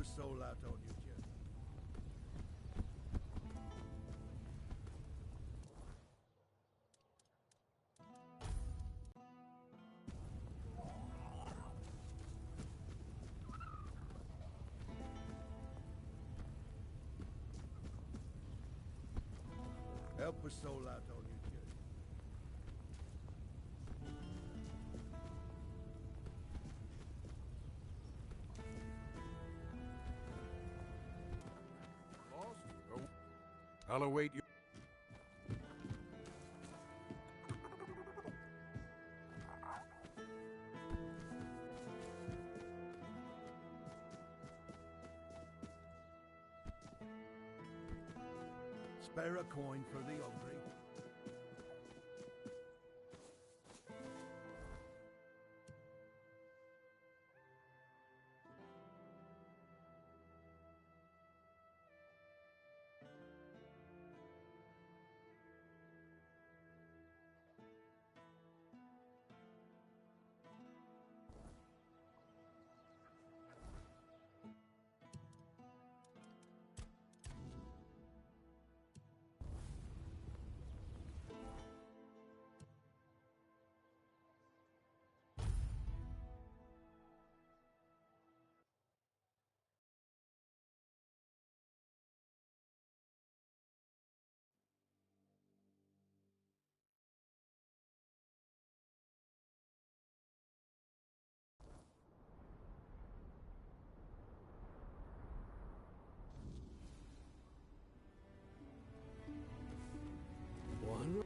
a soul out on your journey. Help a soul out on your journey. Lost? Oh. I'll await you. Spare a coin for the hungry. One.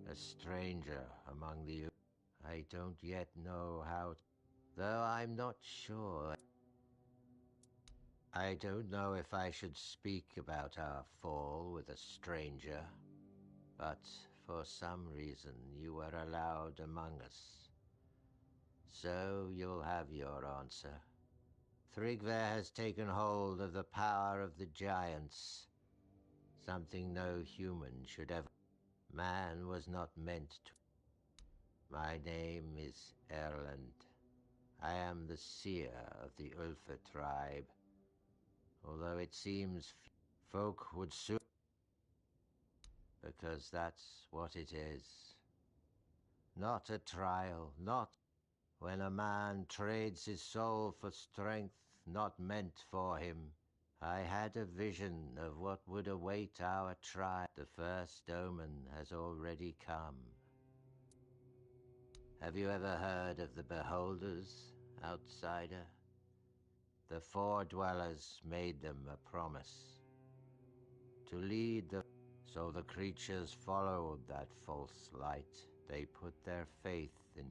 A stranger among the... I don't yet know how... Though I'm not sure. I don't know if I should speak about our fall with a stranger, but for some reason you were allowed among us. So you'll have your answer. Thrigver has taken hold of the power of the giants, something no human should ever... Man was not meant to... My name is Erland. I am the seer of the Ulfa tribe, although it seems folk would soon... Because that's what it is. Not a trial, not when a man trades his soul for strength not meant for him. I had a vision of what would await our tribe. The first omen has already come. Have you ever heard of the Beholders, outsider? The Four Dwellers made them a promise to lead the... So the creatures followed that false light. They put their faith in...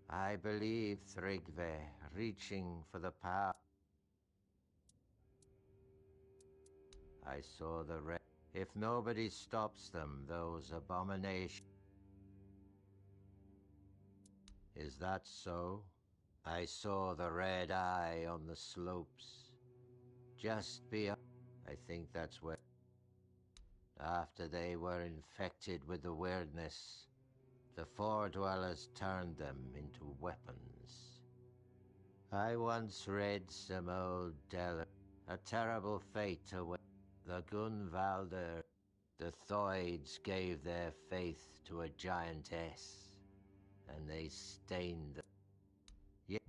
I believe Thrigve, reaching for the power. I saw the red... If nobody stops them, those abominations... Is that so? I saw the red eye on the slopes. Just beyond... I think that's where... After they were infected with the weirdness, the Four Dwellers turned them into weapons. I once read some old a terrible fate away. The Gunvalder, the Thoids gave their faith to a giantess, and they stained them. Yet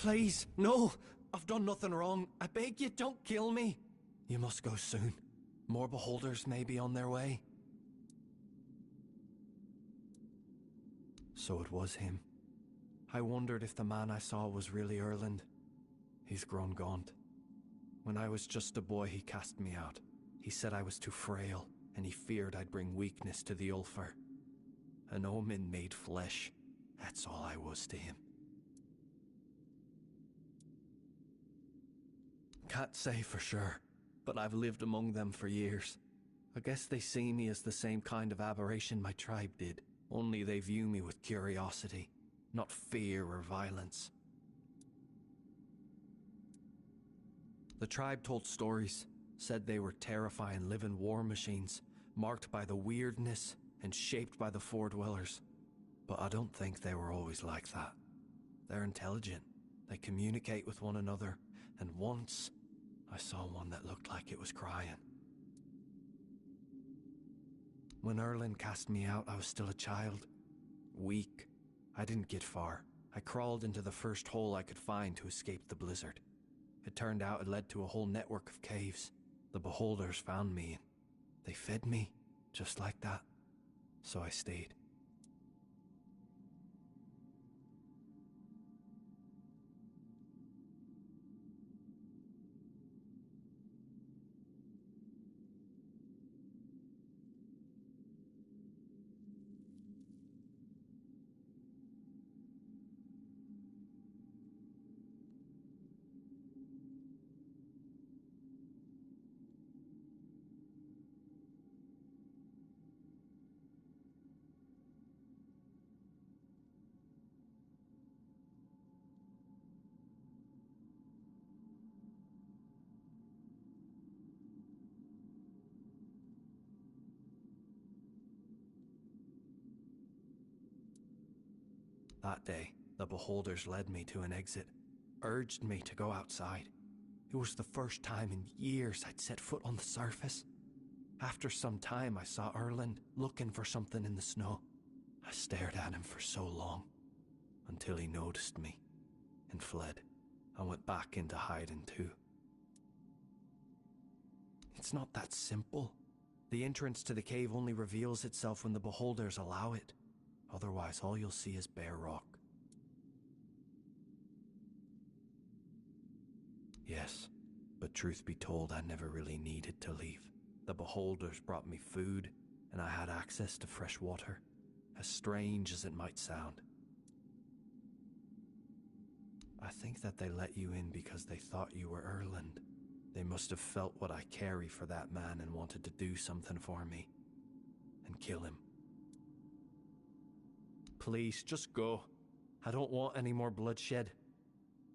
Please, no! I've done nothing wrong. I beg you, don't kill me. You must go soon. More beholders may be on their way. So it was him. I wondered if the man I saw was really Erland. He's grown gaunt. When I was just a boy, he cast me out. He said I was too frail, and he feared I'd bring weakness to the Ulfar. An omen made flesh. That's all I was to him. Can't say for sure, but I've lived among them for years. I guess they see me as the same kind of aberration my tribe did, only they view me with curiosity, not fear or violence. The tribe told stories, said they were terrifying living war machines, marked by the weirdness and shaped by the Fordwellers. But I don't think they were always like that. They're intelligent, they communicate with one another, and once I saw one that looked like it was crying. When Erland cast me out, I was still a child. Weak. I didn't get far. I crawled into the first hole I could find to escape the blizzard. It turned out it led to a whole network of caves. The beholders found me, and they fed me, just like that. So I stayed. That day, the beholders led me to an exit, urged me to go outside. It was the first time in years I'd set foot on the surface. After some time, I saw Erland looking for something in the snow. I stared at him for so long, until he noticed me and fled. I went back into hiding too. It's not that simple. The entrance to the cave only reveals itself when the beholders allow it. Otherwise, all you'll see is bare rock. Yes, but truth be told, I never really needed to leave. The beholders brought me food, and I had access to fresh water, as strange as it might sound. I think that they let you in because they thought you were Erland. They must have felt what I carry for that man and wanted to do something for me, and kill him. Please, just go. I don't want any more bloodshed.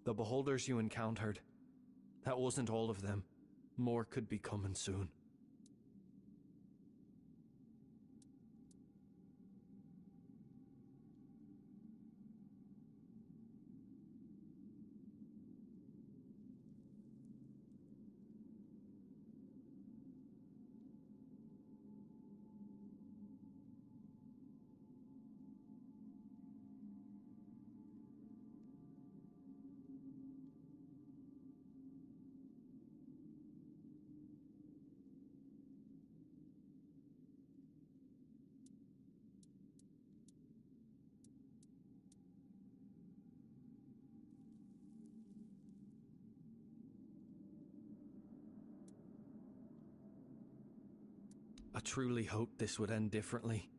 The beholders you encountered, that wasn't all of them. More could be coming soon. I truly hoped this would end differently.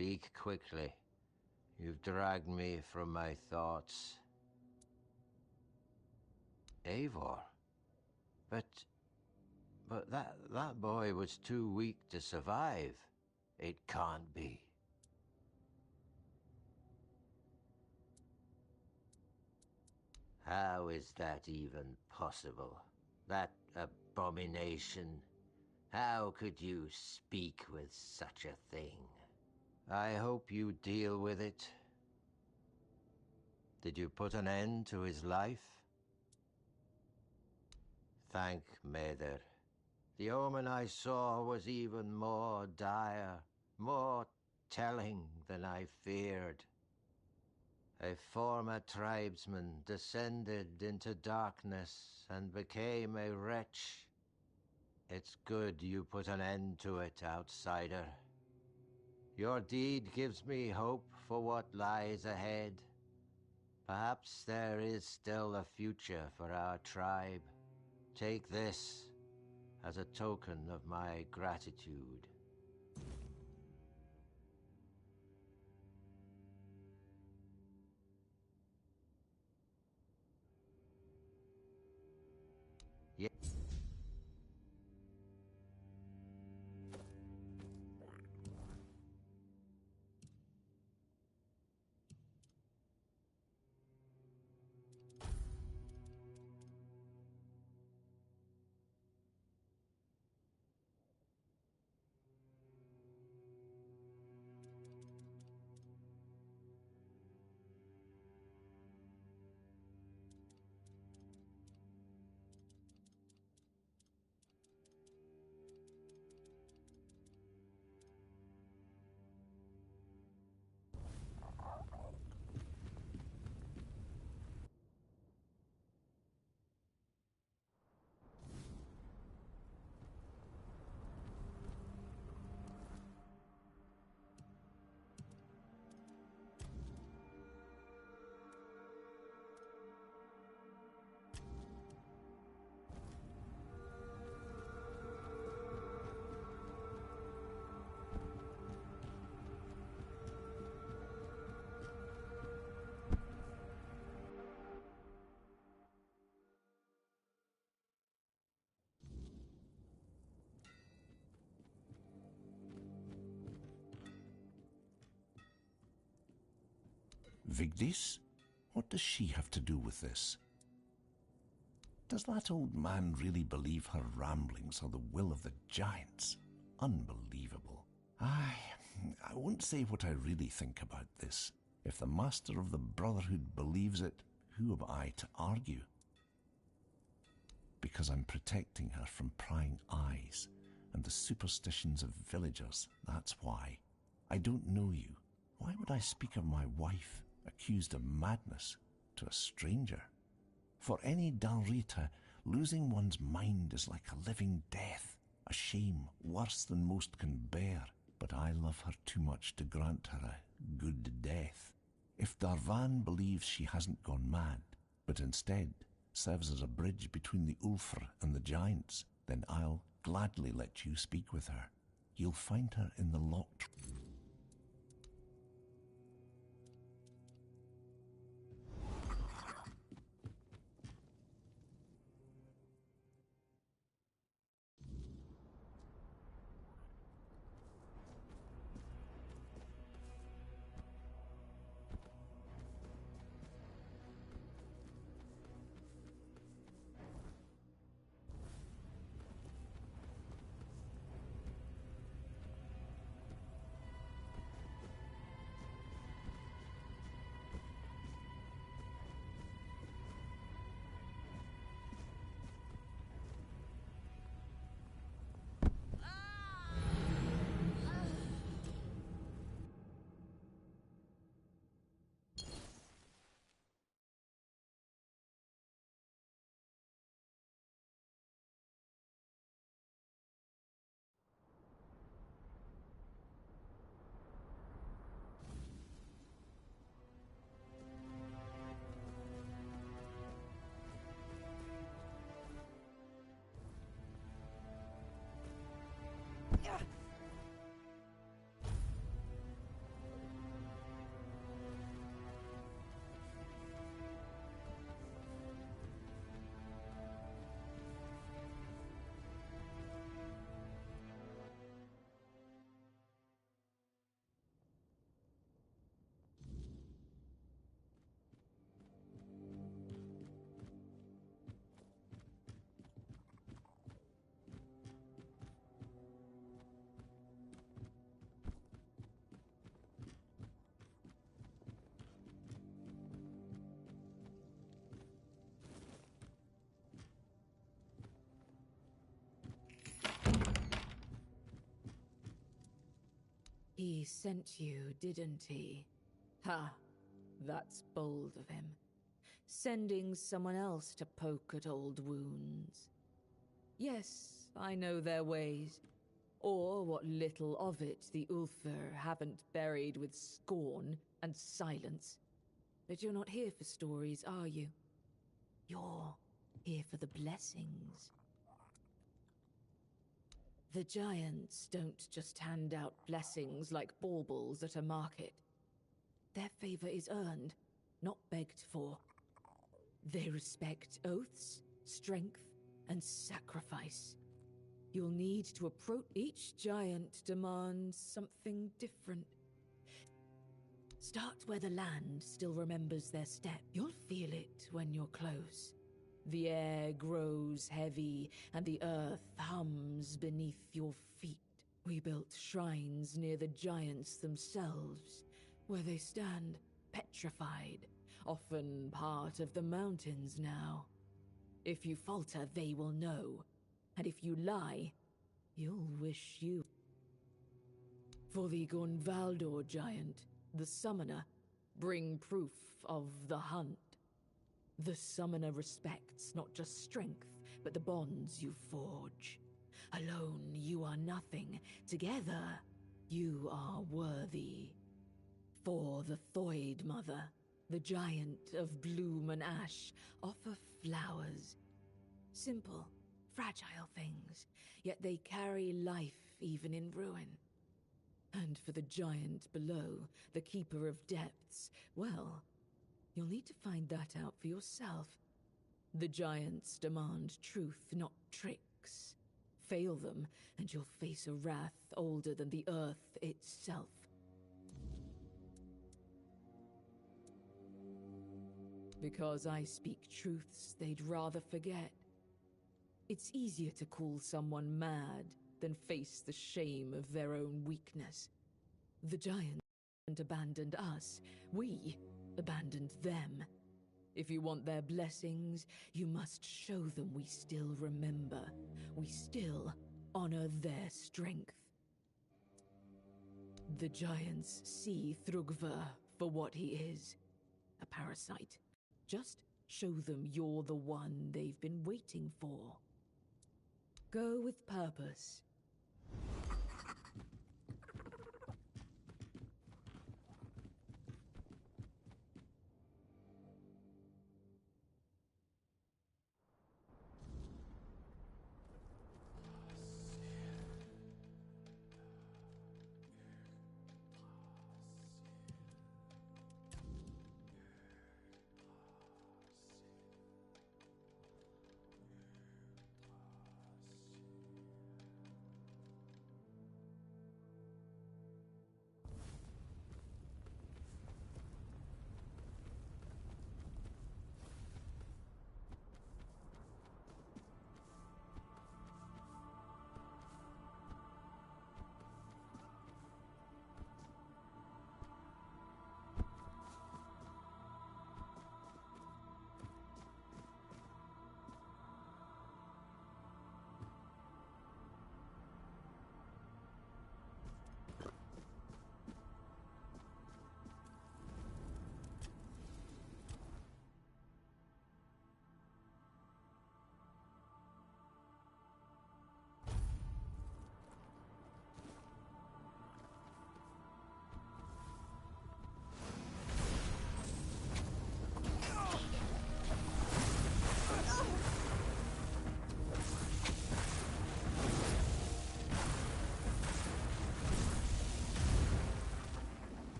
Speak quickly. You've dragged me from my thoughts. Eivor? But that boy was too weak to survive. It can't be. How is that even possible? That abomination? How could you speak with such a thing? I hope you deal with it. Did you put an end to his life? Thank Meder. The omen I saw was even more dire, more telling than I feared. A former tribesman descended into darkness and became a wretch. It's good you put an end to it, outsider. Your deed gives me hope for what lies ahead. Perhaps there is still a future for our tribe. Take this as a token of my gratitude. Vigdis? What does she have to do with this? Does that old man really believe her ramblings are the will of the giants? Unbelievable. I won't say what I really think about this. If the Master of the Brotherhood believes it, who am I to argue? Because I'm protecting her from prying eyes and the superstitions of villagers, that's why. I don't know you. Why would I speak of my wife, accused of madness, to a stranger? For any Dalrita, losing one's mind is like a living death, a shame worse than most can bear. But I love her too much to grant her a good death. If Darvan believes she hasn't gone mad, but instead serves as a bridge between the Ulfr and the giants, then I'll gladly let you speak with her. You'll find her in the locked room. He sent you, didn't he? Ha! That's bold of him. Sending someone else to poke at old wounds. Yes, I know their ways. Or what little of it the Ulfr haven't buried with scorn and silence. But you're not here for stories, are you? You're here for the blessings. The Giants don't just hand out blessings like baubles at a market. Their favor is earned, not begged for. They respect oaths, strength, and sacrifice. You'll need to approach each giant demands something different. Start where the land still remembers their step. You'll feel it when you're close. The air grows heavy, and the earth hums beneath your feet. We built shrines near the giants themselves, where they stand petrified, often part of the mountains now. If you falter, they will know. And if you lie, you'll wish you. For the Gunvaldor giant, the summoner, bring proof of the hunt. The summoner respects not just strength, but the bonds you forge. Alone, you are nothing. Together, you are worthy. For the Thoid Mother, the giant of bloom and ash, offer flowers. Simple, fragile things, yet they carry life even in ruin. And for the giant below, the Keeper of Depths, well, you'll need to find that out for yourself. The giants demand truth, not tricks. Fail them, and you'll face a wrath older than the earth itself. Because I speak truths they'd rather forget. It's easier to call someone mad than face the shame of their own weakness. The giants abandoned us. We abandoned them. If you want their blessings, you must show them we still remember. We still honor their strength. The giants see Thrugva for what he is. A parasite. Just show them you're the one they've been waiting for. Go with purpose.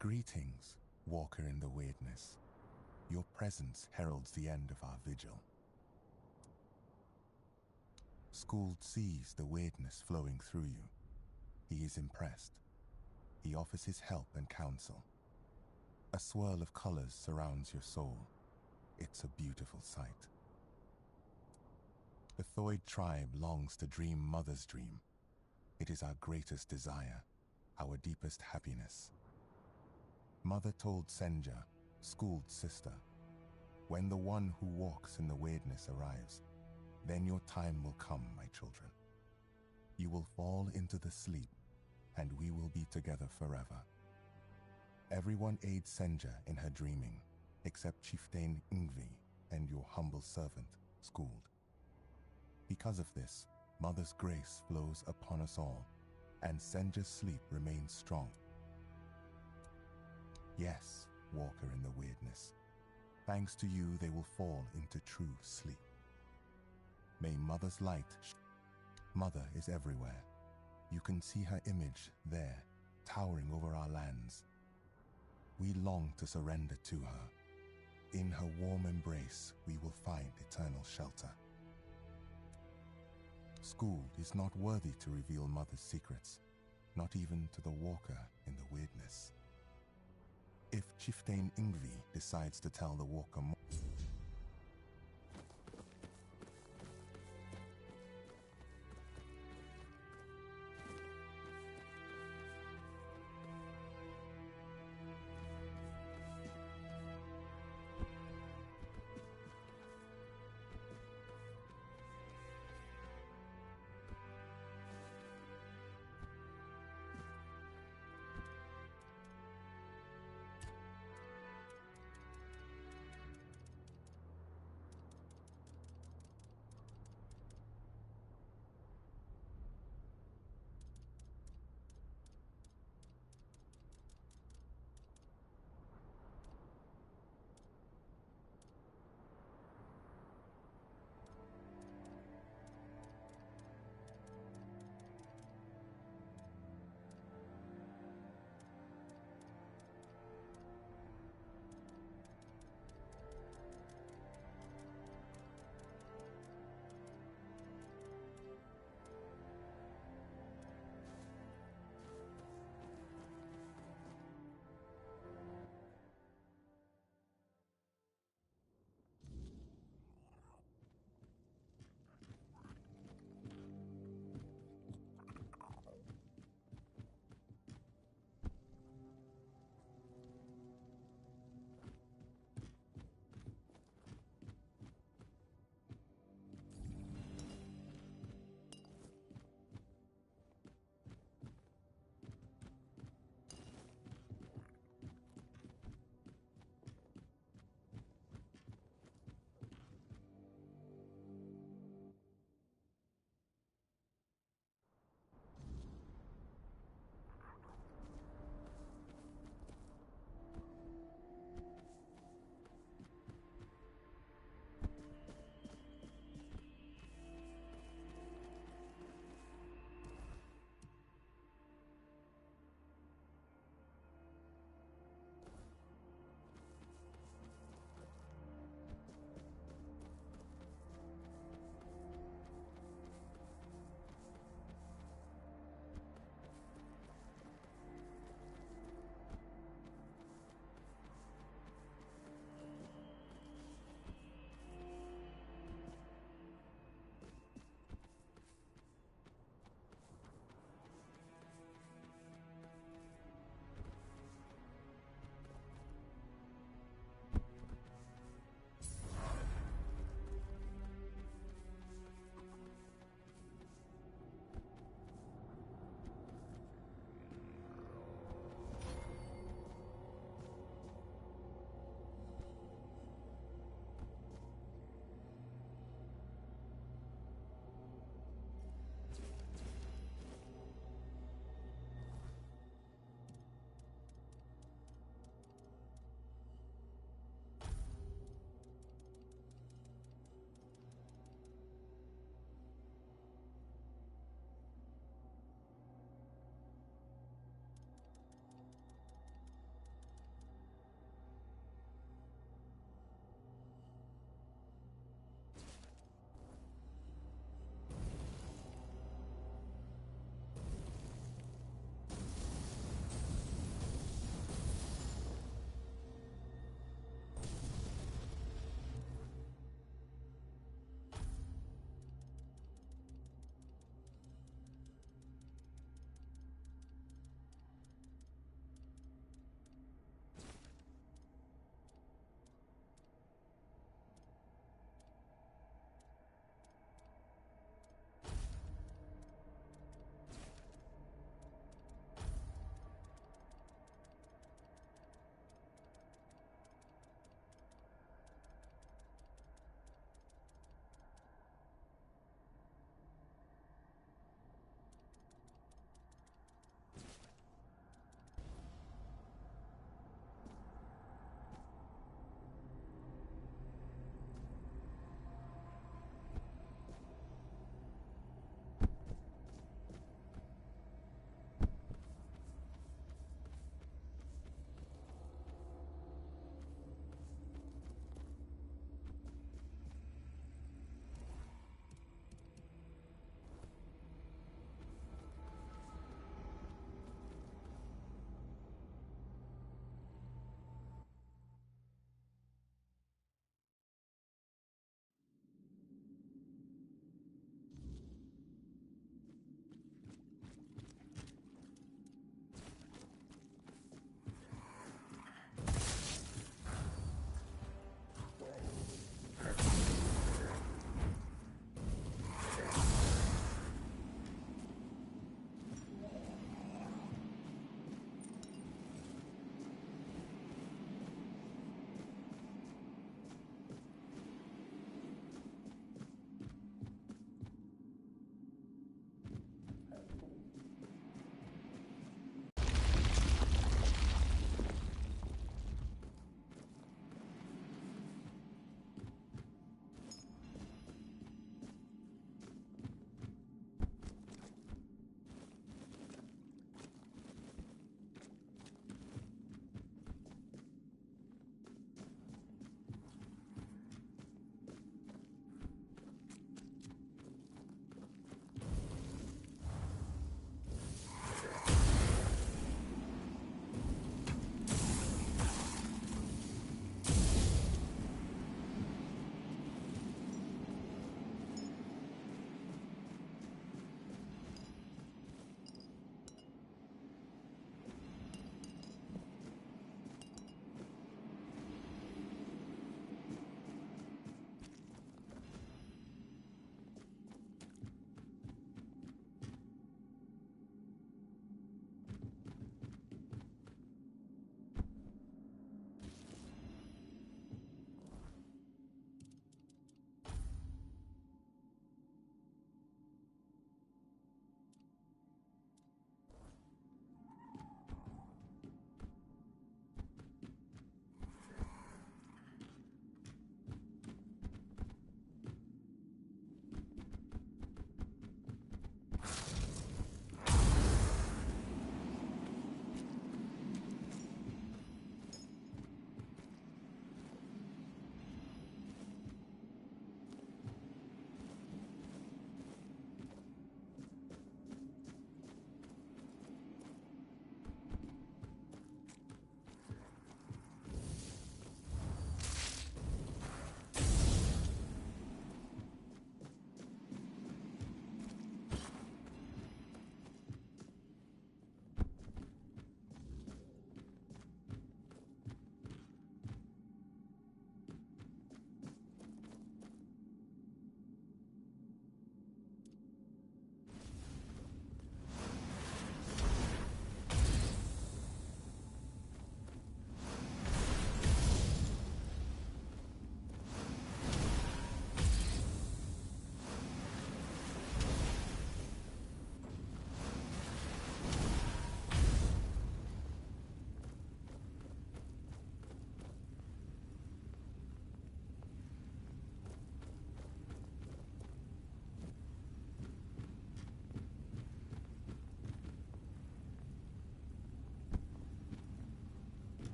Greetings, Walker in the Weirdness. Your presence heralds the end of our vigil. Skuld sees the weirdness flowing through you. He is impressed. He offers his help and counsel. A swirl of colors surrounds your soul. It's a beautiful sight. The Thoid tribe longs to dream Mother's dream. It is our greatest desire, our deepest happiness. Mother told Senja, Skuld's sister, when the one who walks in the weirdness arrives, then your time will come, my children. You will fall into the sleep, and we will be together forever. Everyone aids Senja in her dreaming, except Chieftain Ingvi and your humble servant, Skuld. Because of this, Mother's grace flows upon us all, and Senja's sleep remains strong. Yes, Walker in the Weirdness. Thanks to you, they will fall into true sleep. May Mother's light Mother is everywhere. You can see her image there, towering over our lands. We long to surrender to her. In her warm embrace, we will find eternal shelter. Skuld is not worthy to reveal Mother's secrets, not even to the Walker in the Weirdness. If Chieftain Ingvi decides to tell the Walker more,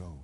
go.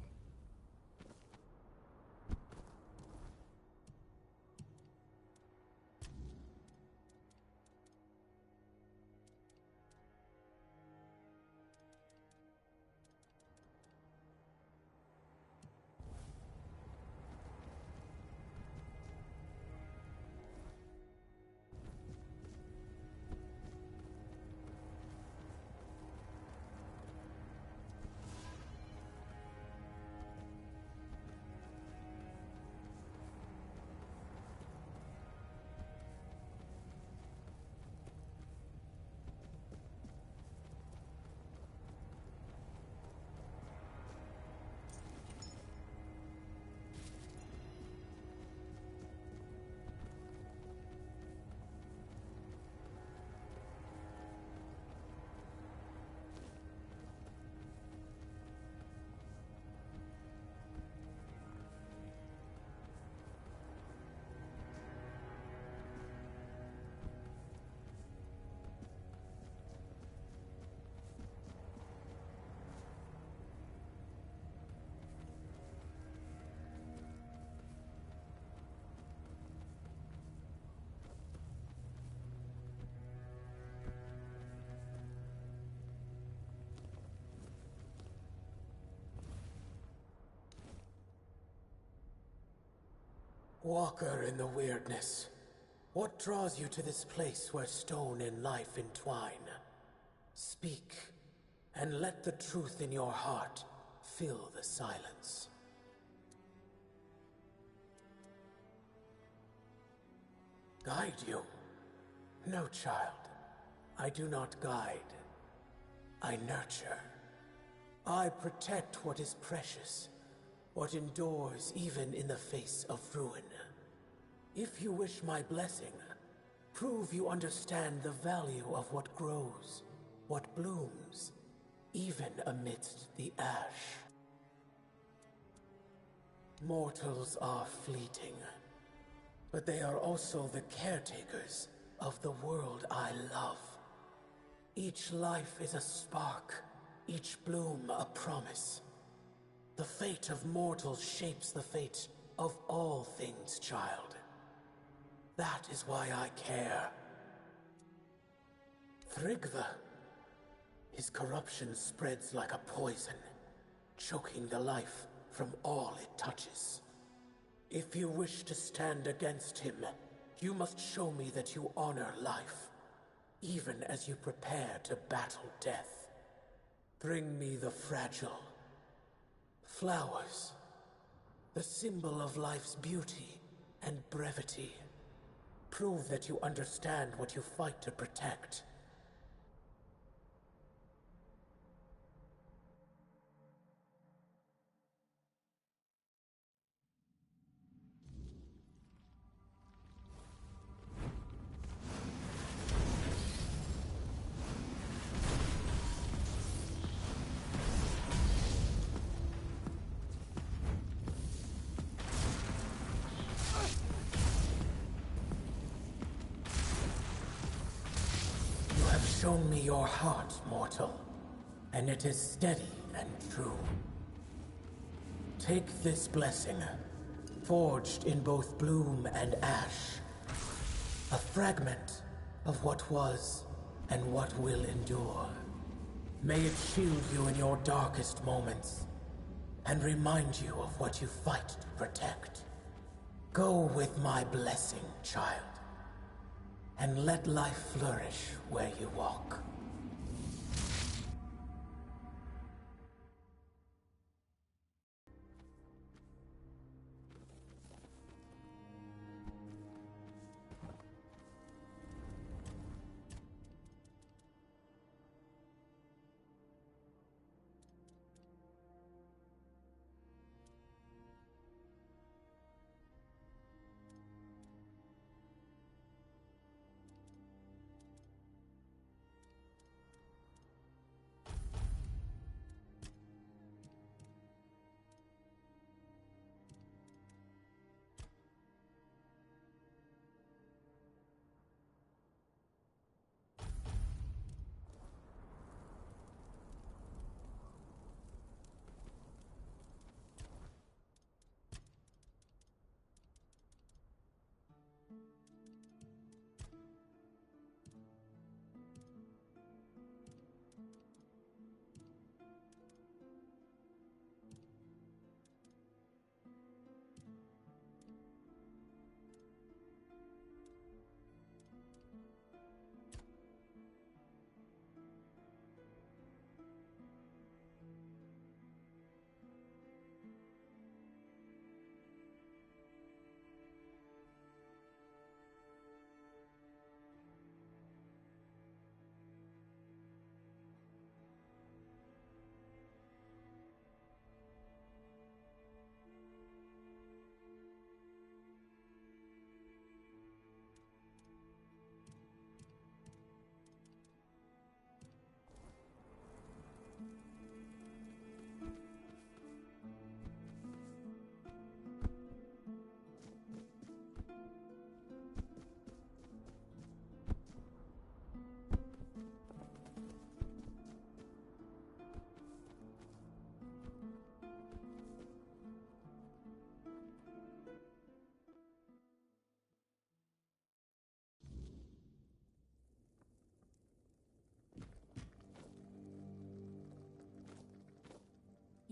Walker in the weirdness. What draws you to this place where stone and life entwine? Speak, and let the truth in your heart fill the silence. Guide you? No, child. I do not guide. I nurture. I protect what is precious, what endures even in the face of ruin. If you wish my blessing, prove you understand the value of what grows, what blooms, even amidst the ash. Mortals are fleeting, but they are also the caretakers of the world I love. Each life is a spark, each bloom a promise. The fate of mortals shapes the fate of all things, child. That is why I care. Thrigva. His corruption spreads like a poison, choking the life from all it touches. If you wish to stand against him, you must show me that you honor life, even as you prepare to battle death. Bring me the fragile. Flowers, the symbol of life's beauty and brevity. Prove that you understand what you fight to protect. Shown me your heart, mortal, and it is steady and true. Take this blessing, forged in both bloom and ash, a fragment of what was and what will endure. May it shield you in your darkest moments, and remind you of what you fight to protect. Go with my blessing, child. And let life flourish where you walk.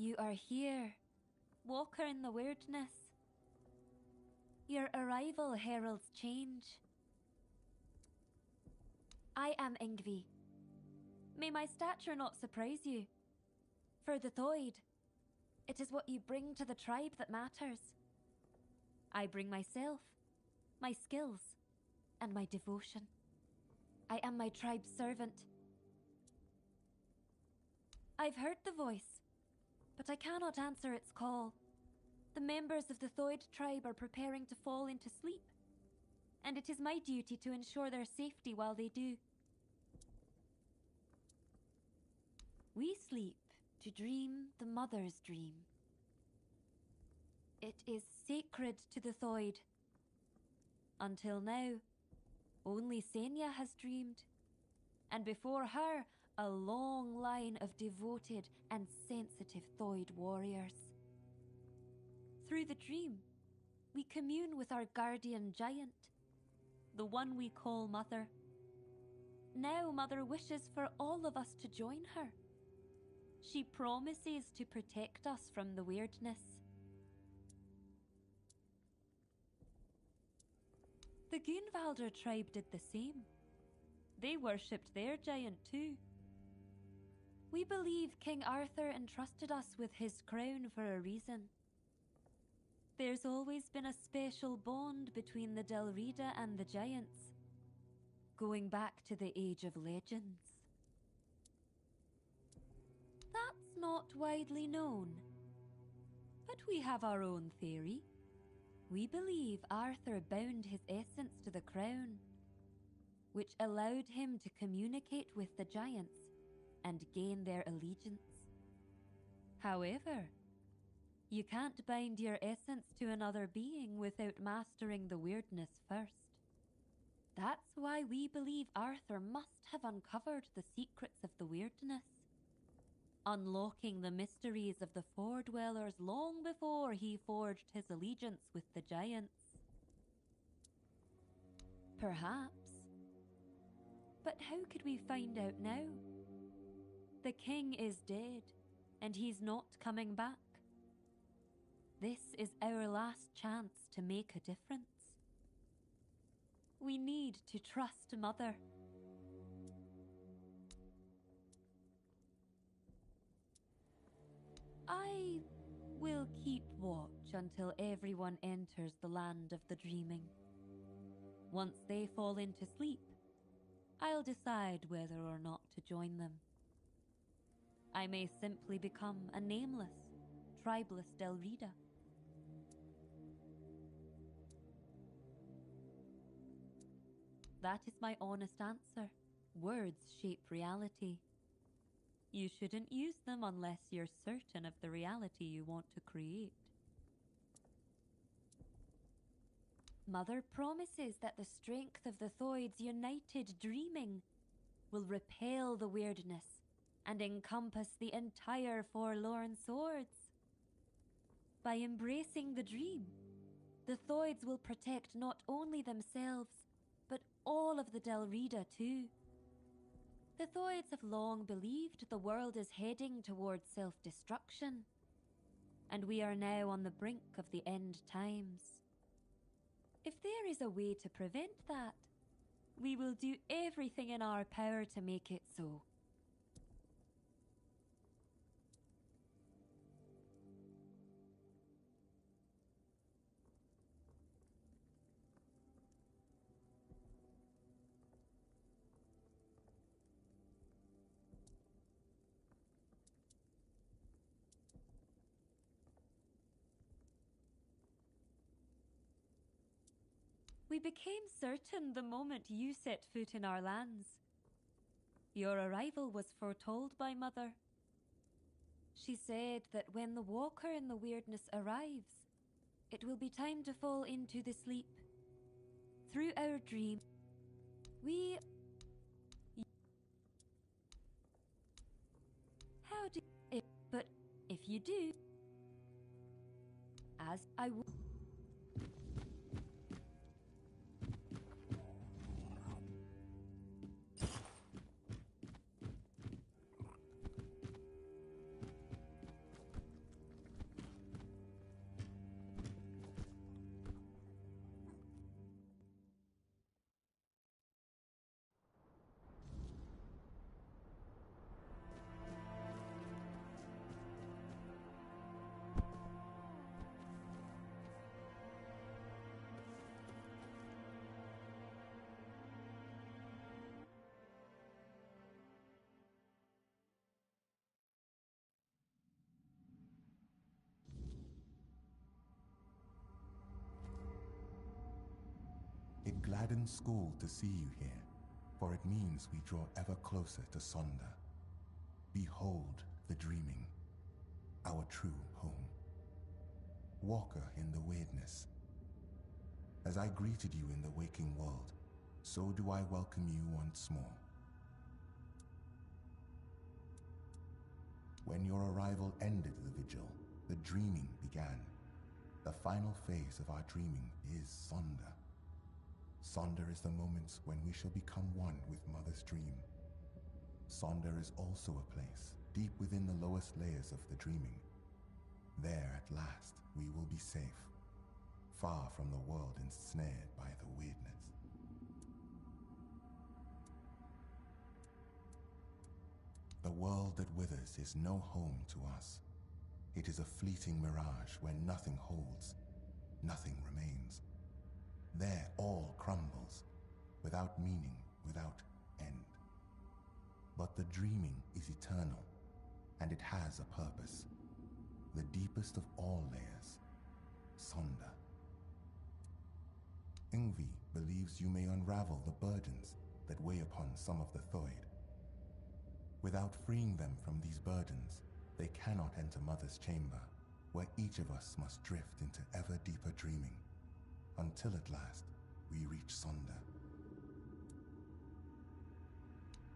You are here, walker in the weirdness. Your arrival heralds change. I am Ingvi. May my stature not surprise you. For the Thoid, it is what you bring to the tribe that matters. I bring myself, my skills, and my devotion. I am my tribe's servant. I've heard the voice, but I cannot answer its call. The members of the Thoid tribe are preparing to fall into sleep, and it is my duty to ensure their safety while they do. We sleep to dream the mother's dream. It is sacred to the Thoid. Until now, only Senya has dreamed, and before her, a long line of devoted and sensitive Thoid warriors. Through the dream, we commune with our guardian giant, the one we call Mother. Now Mother wishes for all of us to join her. She promises to protect us from the weirdness. The Gunvalder tribe did the same. They worshipped their giant too. We believe King Arthur entrusted us with his crown for a reason. There's always been a special bond between the Delrida and the giants, going back to the Age of Legends. That's not widely known, but we have our own theory. We believe Arthur bound his essence to the crown, which allowed him to communicate with the giants and gain their allegiance. However, you can't bind your essence to another being without mastering the weirdness first. That's why we believe Arthur must have uncovered the secrets of the weirdness, unlocking the mysteries of the Four Dwellers long before he forged his allegiance with the giants. Perhaps. But how could we find out now? The king is dead, and he's not coming back. This is our last chance to make a difference. We need to trust Mother. I will keep watch until everyone enters the land of the dreaming. Once they fall into sleep, I'll decide whether or not to join them. I may simply become a nameless, tribeless Delrida. That is my honest answer. Words shape reality. You shouldn't use them unless you're certain of the reality you want to create. Mother promises that the strength of the Thoid's united dreaming will repel the weirdness and encompass the entire Forlorn Swords. By embracing the dream, the Thoids will protect not only themselves, but all of the Delrida too. The Thoids have long believed the world is heading towards self-destruction, and we are now on the brink of the end times. If there is a way to prevent that, we will do everything in our power to make it so. We became certain the moment you set foot in our lands. Your arrival was foretold by Mother. She said that when the walker in the weirdness arrives, it will be time to fall into the sleep. Through our dream, we... How do... But if you do... As I will... saddened Skull to see you here, for it means we draw ever closer to Sonder. Behold the dreaming, our true home. Walker in the weirdness. As I greeted you in the waking world, so do I welcome you once more. When your arrival ended the vigil, the dreaming began. The final phase of our dreaming is Sonder. Sonder is the moments when we shall become one with Mother's dream. Sonder is also a place deep within the lowest layers of the dreaming. There at last we will be safe, far from the world ensnared by the weirdness. The world that withers is no home to us. It is a fleeting mirage where nothing holds, nothing remains. There all crumbles, without meaning, without end. But the dreaming is eternal, and it has a purpose. The deepest of all layers, Sonder. Ingvi believes you may unravel the burdens that weigh upon some of the Thoid. Without freeing them from these burdens, they cannot enter Mother's chamber, where each of us must drift into ever deeper dreaming, until at last we reach Sonder.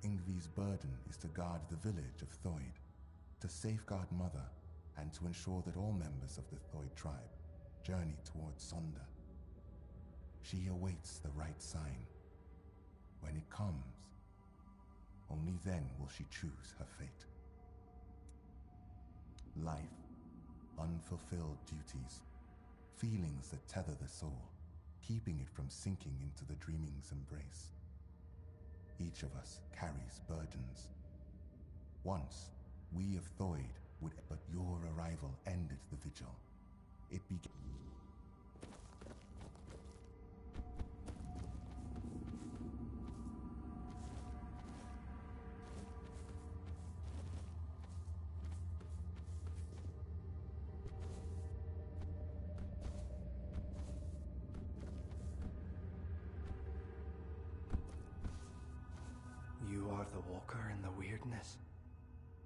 Ingvi's burden is to guard the village of Thoid, to safeguard Mother, and to ensure that all members of the Thoid tribe journey towards Sonder. She awaits the right sign. When it comes, only then will she choose her fate. Life, unfulfilled duties, feelings that tether the soul, keeping it from sinking into the dreaming's embrace. Each of us carries burdens. Once, we of Thoid would, but your arrival ended the vigil. It began. You are the walker in the weirdness.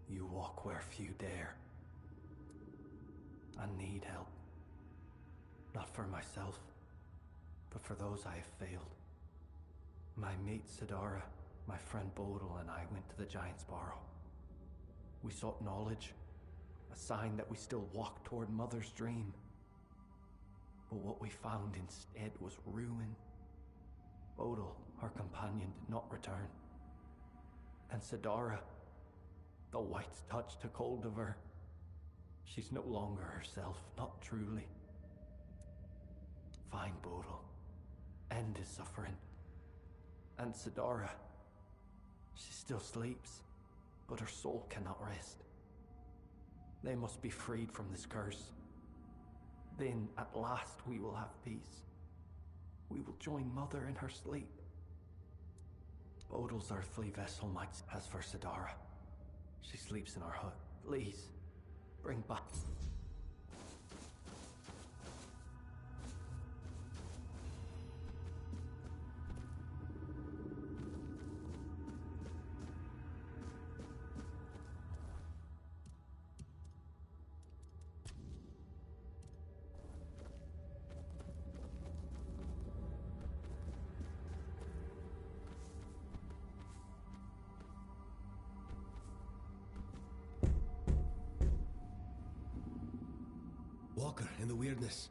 You walk where few dare. I need help. Not for myself, but for those I have failed. My mate Sidara, my friend Bodil, and I went to the Giant's Barrow. We sought knowledge, a sign that we still walked toward Mother's dream. But what we found instead was ruin. Bodil, our companion, did not return. And Sidara, the White's touch took hold of her. She's no longer herself, not truly. Find Bodil. End his suffering. And Sidara, she still sleeps, but her soul cannot rest. They must be freed from this curse. Then, at last, we will have peace. We will join Mother in her sleep. Bodil's earthly vessel might... As for Sidara, she sleeps in our hut. Please, bring back... Walker in the weirdness.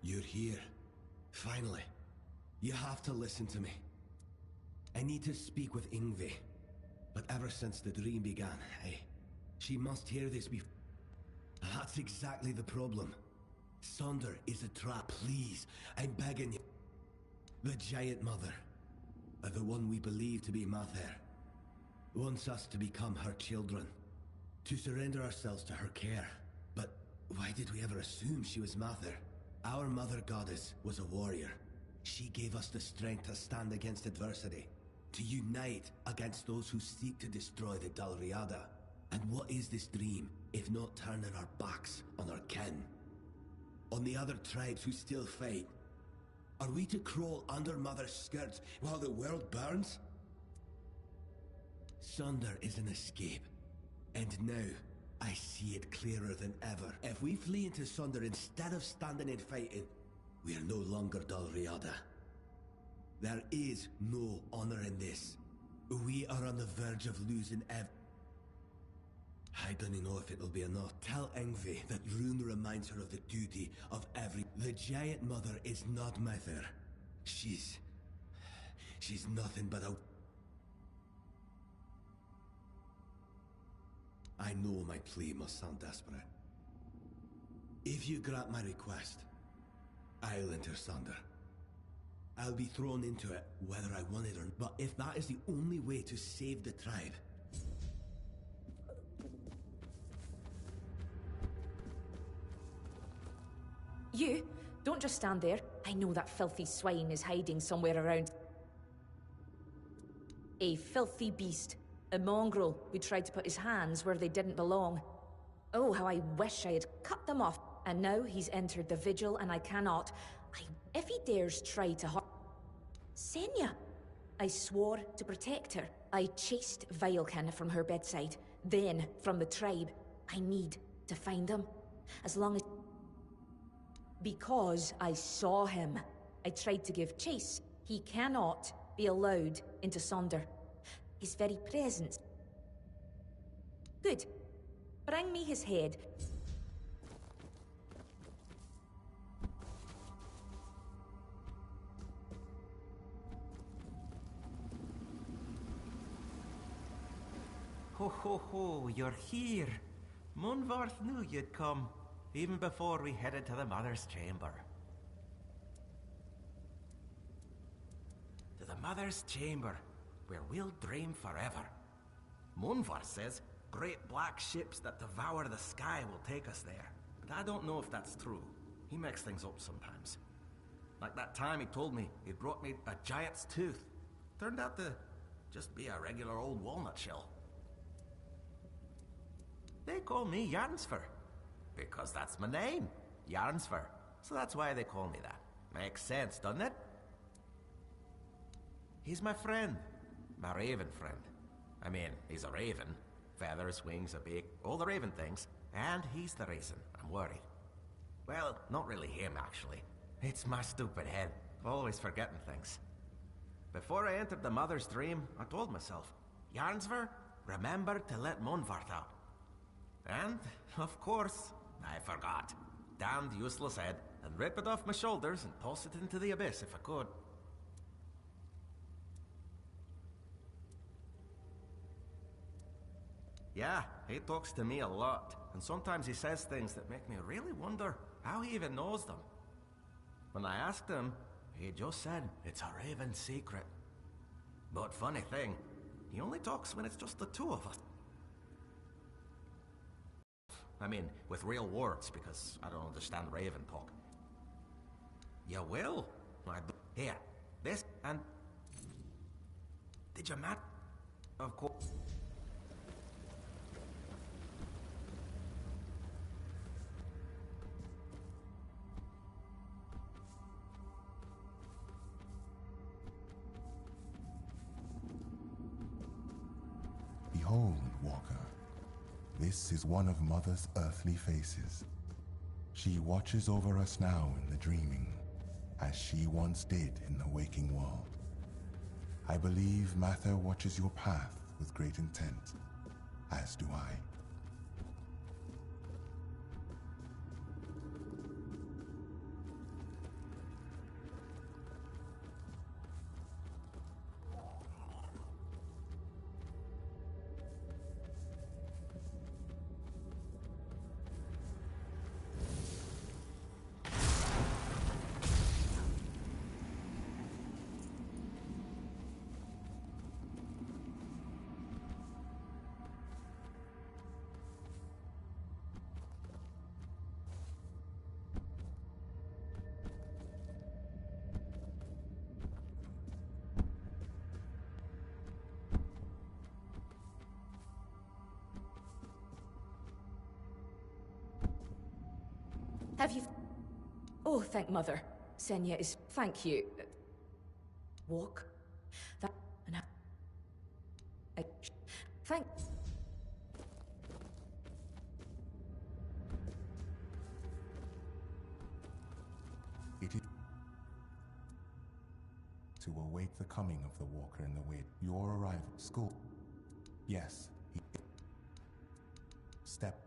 You're here. Finally. You have to listen to me. I need to speak with Ingvi. But ever since the dream began, she must hear this before. That's exactly the problem. Sonder is a trap. Please, I'm begging you. The Giant Mother, the one we believe to be Mather, wants us to become her children. To surrender ourselves to her care. But why did we ever assume she was Mather? Our Mother Goddess was a warrior. She gave us the strength to stand against adversity, to unite against those who seek to destroy the Dalriada. And what is this dream, if not turning our backs on our kin? On the other tribes who still fight? Are we to crawl under Mother's skirts while the world burns? Sunder is an escape. And now, I see it clearer than ever. If we flee into Sunder instead of standing and fighting, we are no longer Dal Riada. There is no honor in this. We are on the verge of losing I don't know if it'll be enough. Tell Ingvi that Rune reminds her of the duty of every... The Giant Mother is not Mather. She's nothing but a... I know my plea must sound desperate. If you grant my request, I'll enter Sunder. I'll be thrown into it, whether I want it or not. But if that is the only way to save the tribe... You, don't just stand there. I know that filthy swine is hiding somewhere around. A filthy beast. A mongrel who tried to put his hands where they didn't belong. Oh, how I wish I had cut them off. And now he's entered the vigil and I cannot. If he dares try to harm... Senya! I swore to protect her. I chased Vilekin from her bedside. Then, from the tribe. I need to find them. As long as... Because I saw him. I tried to give chase. He cannot be allowed into Sunder. His very presence. Good. Bring me his head. Ho ho ho, you're here. Munvarth knew you'd come, even before we headed to the Mother's Chamber. To the Mother's Chamber, where we'll dream forever. Munvarth says great black ships that devour the sky will take us there. But I don't know if that's true. He makes things up sometimes. Like that time he told me he'd brought me a giant's tooth. Turned out to just be a regular old walnut shell. They call me Yarnsfer, because that's my name, Yarnsfer. So that's why they call me that. Makes sense, doesn't it? He's my friend. My raven friend. I mean, he's a raven. Feathers, wings, a beak, all the raven things. And he's the reason I'm worried. Well, not really him, actually. It's my stupid head. Always forgetting things. Before I entered the Mother's Dream, I told myself, Yarnsver, remember to let Munvarth out. And, of course, I forgot. Damned useless head, and rip it off my shoulders and toss it into the abyss if I could. Yeah, he talks to me a lot, and sometimes he says things that make me really wonder how he even knows them. When I asked him, he just said it's a raven secret. But funny thing, he only talks when it's just the two of us. I mean, with real words, because I don't understand raven talk. You will? Here, this, and... Did you mat? Of course. Behold, Walker. This is one of Mother's earthly faces. She watches over us now in the dreaming, as she once did in the waking world. I believe Mather watches your path with great intent, as do I. Have you... Oh, thank Mother. Senya is... Thank you. Walk. That... And thank... It is to await the coming of the Walker in the Weird. Your arrival. School. Yes. Step.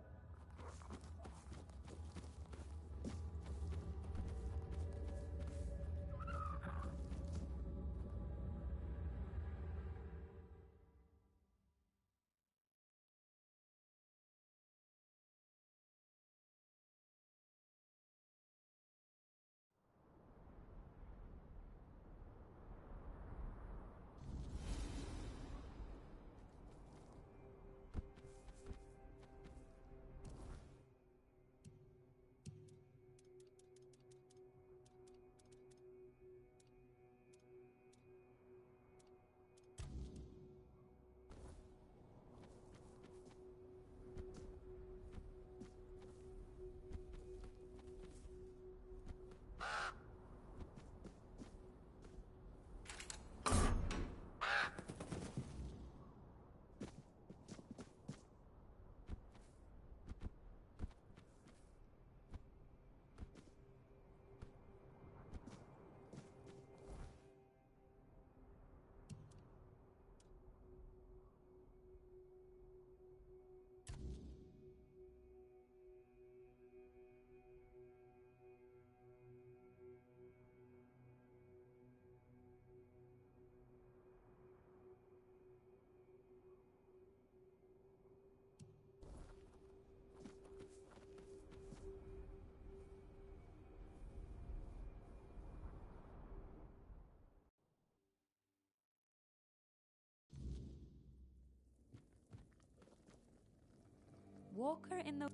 Walker in the...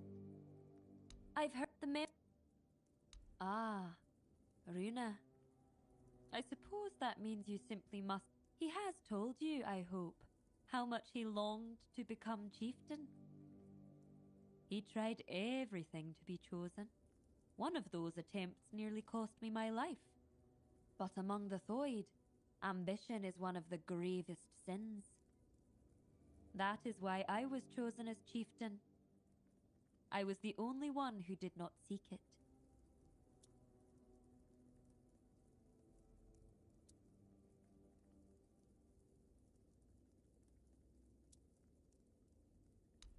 I've heard the name. Ah, Runa. I suppose that means you simply must... He has told you, I hope, how much he longed to become chieftain. He tried everything to be chosen. One of those attempts nearly cost me my life. But among the Thoid, ambition is one of the gravest sins. That is why I was chosen as chieftain. I was the only one who did not seek it.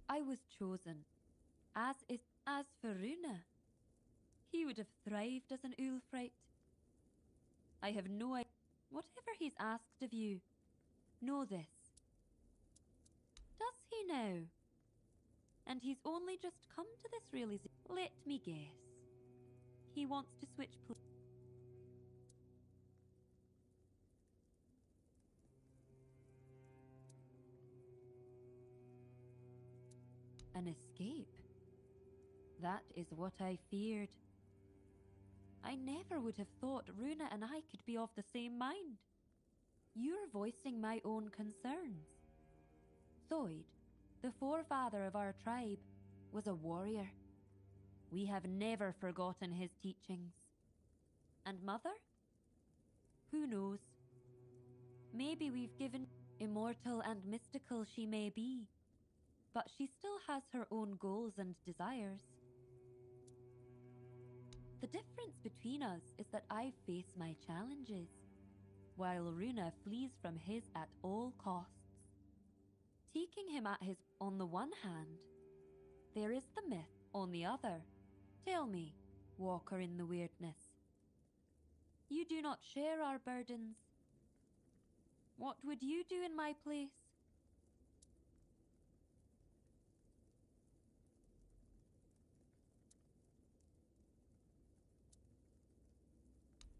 I was chosen, as for Runa. He would have thrived as an Ulfrite. I have no idea. Whatever he's asked of you, know this. Does he now? And he's only just come to this realization. Let me guess. He wants to switch An escape? That is what I feared. I never would have thought Runa and I could be of the same mind. You're voicing my own concerns. Thoid, the forefather of our tribe, was a warrior. We have never forgotten his teachings. And Mother? Who knows? Maybe we've given... Immortal and mystical she may be, but she still has her own goals and desires. The difference between us is that I face my challenges, while Runa flees from his at all costs. Taking him at his on the one hand, there is the myth on the other. Tell me, Walker in the Weirdness. You do not share our burdens. What would you do in my place?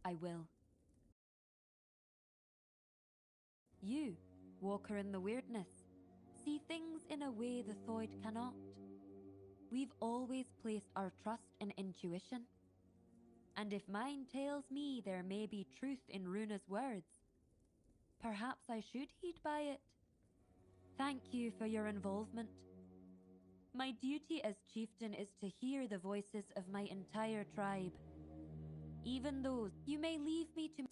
I will. You, Walker in the Weirdness, see things in a way the Thoid cannot. We've always placed our trust in intuition. And if mine tells me there may be truth in Runa's words, perhaps I should heed by it. Thank you for your involvement. My duty as chieftain is to hear the voices of my entire tribe. even those. You may leave me to.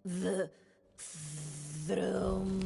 The throne.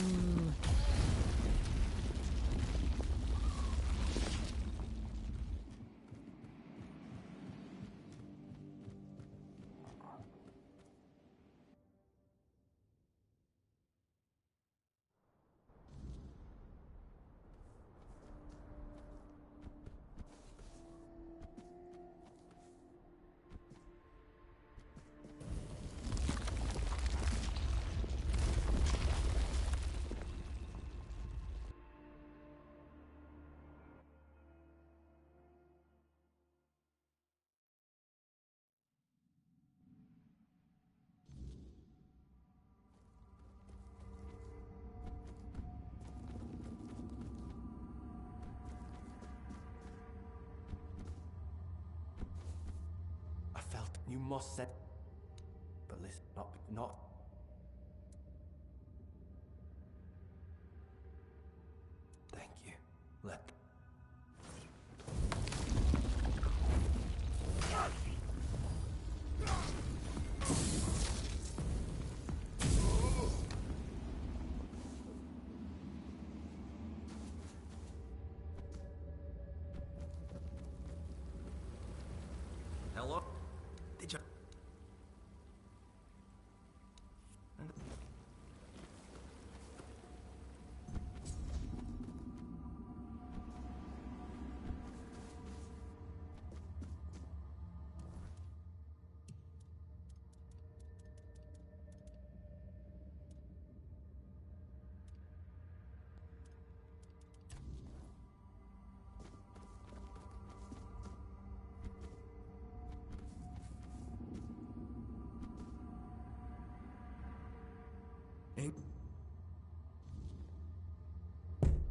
I felt you must set. But listen, not. Thank you. Let. Hello? Did you...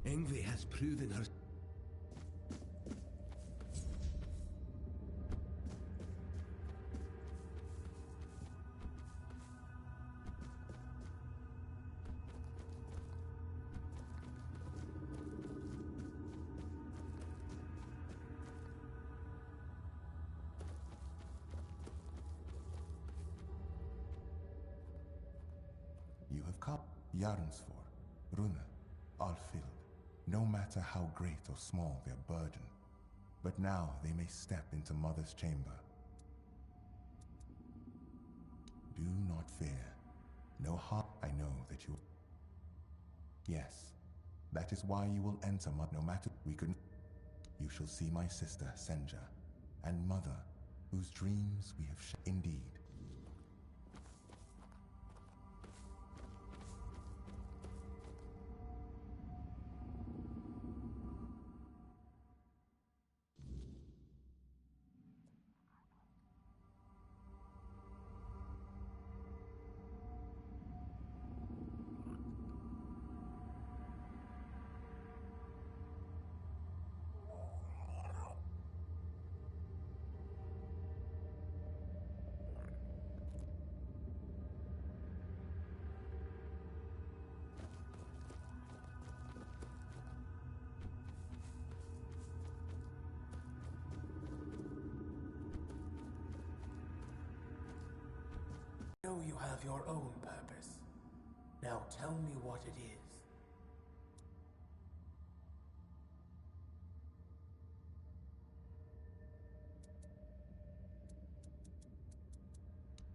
Ingvi has proven her. You have come Jarnsfor, Rune, Alfhild, no matter how great or small their burden. But now they may step into Mother's chamber. Do not fear. No harm. I know that you... Yes, that is why you will enter no matter we could... You shall see my sister, Senja, and Mother, whose dreams we have indeed. I know you have your own purpose. Now tell me what it is.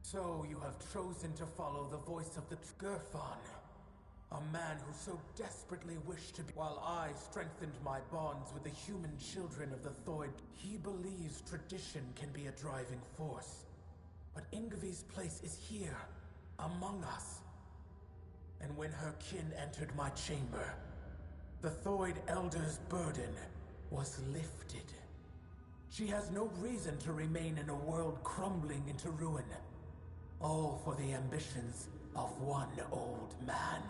So you have chosen to follow the voice of the Gerfan, a man who so desperately wished to be. While I strengthened my bonds with the human children of the Thoid, he believes tradition can be a driving force. But Ingvi's place is here, among us. And when her kin entered my chamber, the Thoid Elder's burden was lifted. She has no reason to remain in a world crumbling into ruin. All for the ambitions of one old man.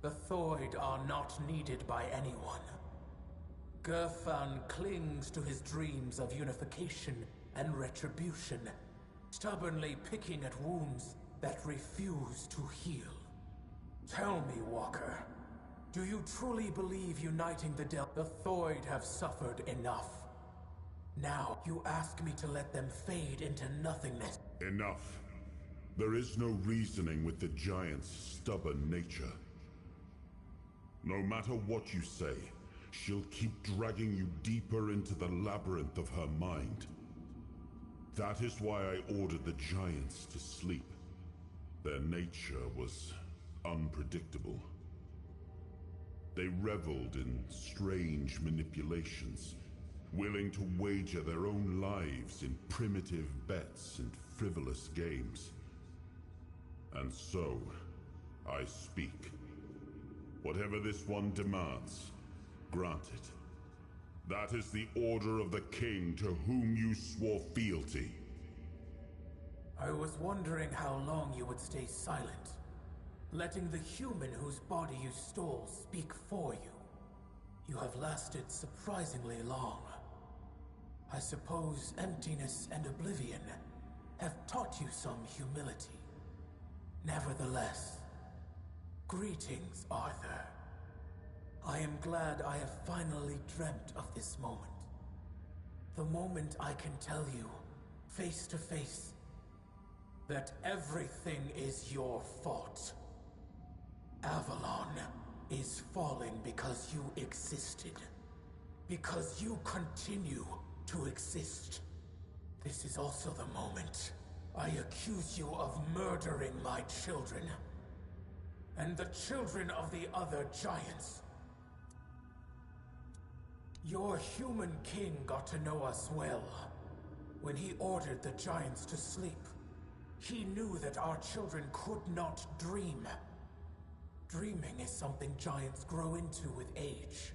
The Thoid are not needed by anyone. Gerfan clings to his dreams of unification and retribution, stubbornly picking at wounds that refuse to heal. Tell me, Walker, do you truly believe uniting the Thoid have suffered enough? Now you ask me to let them fade into nothingness. Enough. There is no reasoning with the giant's stubborn nature. No matter what you say, she'll keep dragging you deeper into the labyrinth of her mind. That is why I ordered the giants to sleep. Their nature was unpredictable. They reveled in strange manipulations, willing to wager their own lives in primitive bets and frivolous games. And so, I speak. Whatever this one demands, grant it. That is the order of the king to whom you swore fealty. I was wondering how long you would stay silent, letting the human whose body you stole speak for you. You have lasted surprisingly long. I suppose emptiness and oblivion have taught you some humility. Nevertheless, greetings, Arthur. I am glad I have finally dreamt of this moment. The moment I can tell you, face to face, that everything is your fault. Avalon is falling because you existed. Because you continue to exist. This is also the moment I accuse you of murdering my children. And the children of the other giants. Your human king got to know us well. When he ordered the giants to sleep, he knew that our children could not dream. Dreaming is something giants grow into with age.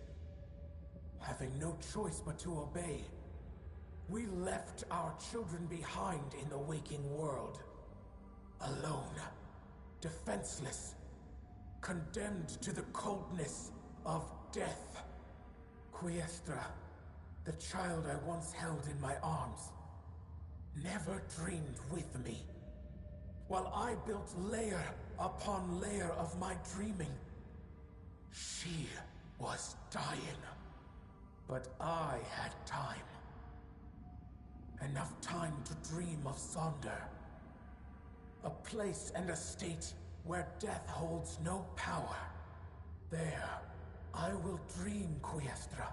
Having no choice but to obey, we left our children behind in the waking world. Alone, defenseless, condemned to the coldness of death. Quiestra, the child I once held in my arms, never dreamed with me. While I built layer upon layer of my dreaming, she was dying. But I had time. Enough time to dream of Sonder. A place and a state where death holds no power. There, I will dream, Quiestra.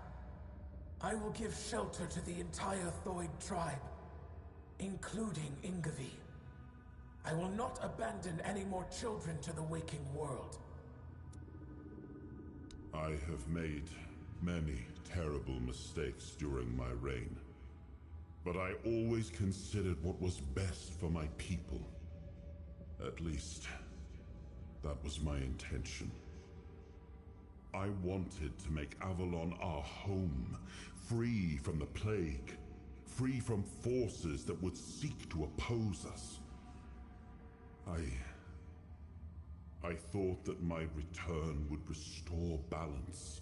I will give shelter to the entire Thoid tribe, including Ingavi. I will not abandon any more children to the waking world. I have made many terrible mistakes during my reign. But I always considered what was best for my people. At least, that was my intention. I wanted to make Avalon our home, free from the plague, free from forces that would seek to oppose us. I thought that my return would restore balance,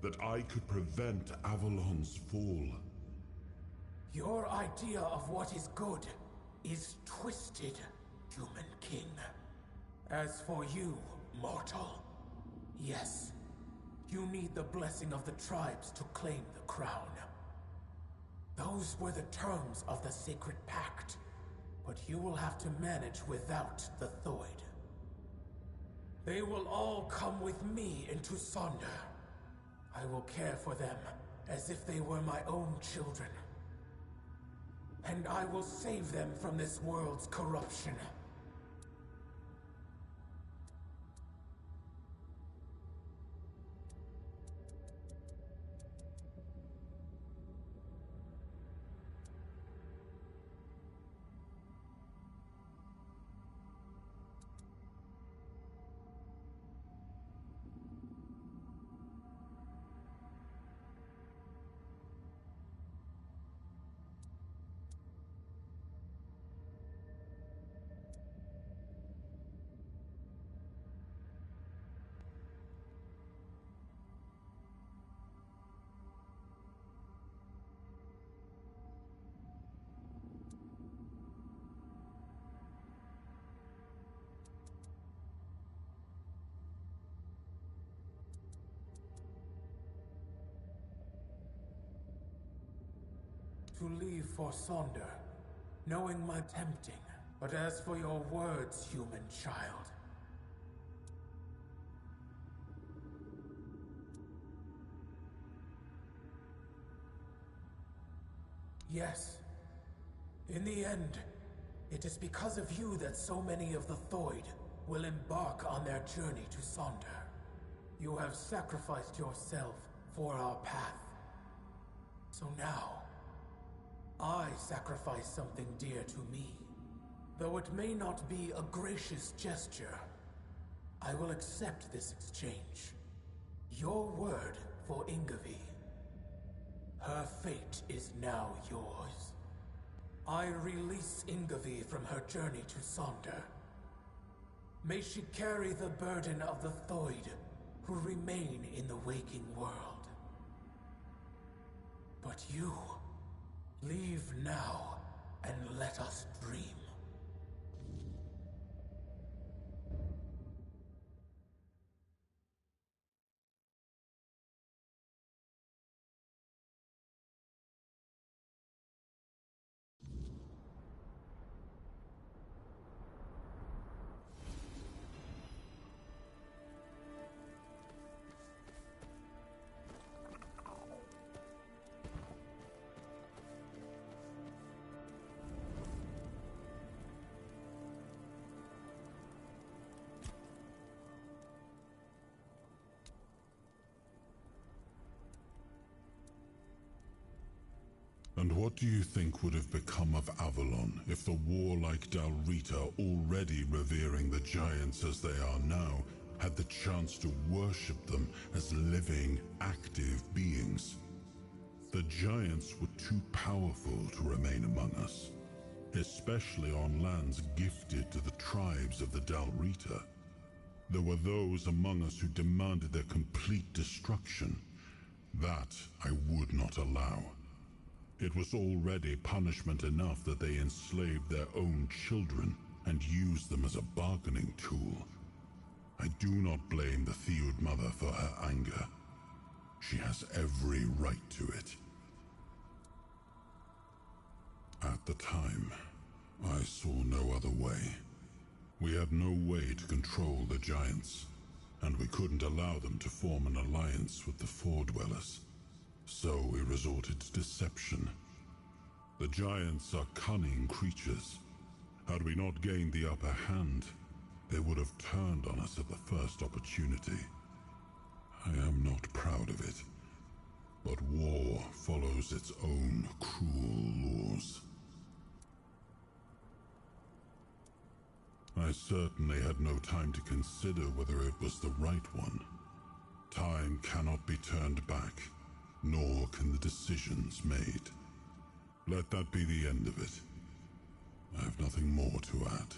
that I could prevent Avalon's fall. Your idea of what is good is twisted, human king. As for you, mortal, yes, you need the blessing of the tribes to claim the crown. Those were the terms of the Sacred Pact, but you will have to manage without the Thoid. They will all come with me into Sonder. I will care for them as if they were my own children. And I will save them from this world's corruption. to leave for Sonder, knowing my tempting. But as for your words, human child, yes, in the end, it is because of you that so many of the Thoid will embark on their journey to Sonder. You have sacrificed yourself for our path. So now, I sacrifice something dear to me. Though it may not be a gracious gesture, I will accept this exchange. Your word for Ingavi. Her fate is now yours. I release Ingavi from her journey to Sonder. May she carry the burden of the Thoid who remain in the waking world. But you, leave now and let us dream. And what do you think would have become of Avalon if the warlike Dalrita, already revering the giants as they are now, had the chance to worship them as living, active beings? The giants were too powerful to remain among us, especially on lands gifted to the tribes of the Dalrita. There were those among us who demanded their complete destruction. That I would not allow. It was already punishment enough that they enslaved their own children and used them as a bargaining tool. I do not blame the Theod mother for her anger. She has every right to it. At the time, I saw no other way. We had no way to control the giants, and we couldn't allow them to form an alliance with the Foredwellers. So we resorted to deception. The giants are cunning creatures. Had we not gained the upper hand, they would have turned on us at the first opportunity. I am not proud of it, but war follows its own cruel laws. I certainly had no time to consider whether it was the right one. Time cannot be turned back, nor can the decisions made. Let that be the end of it. I have nothing more to add.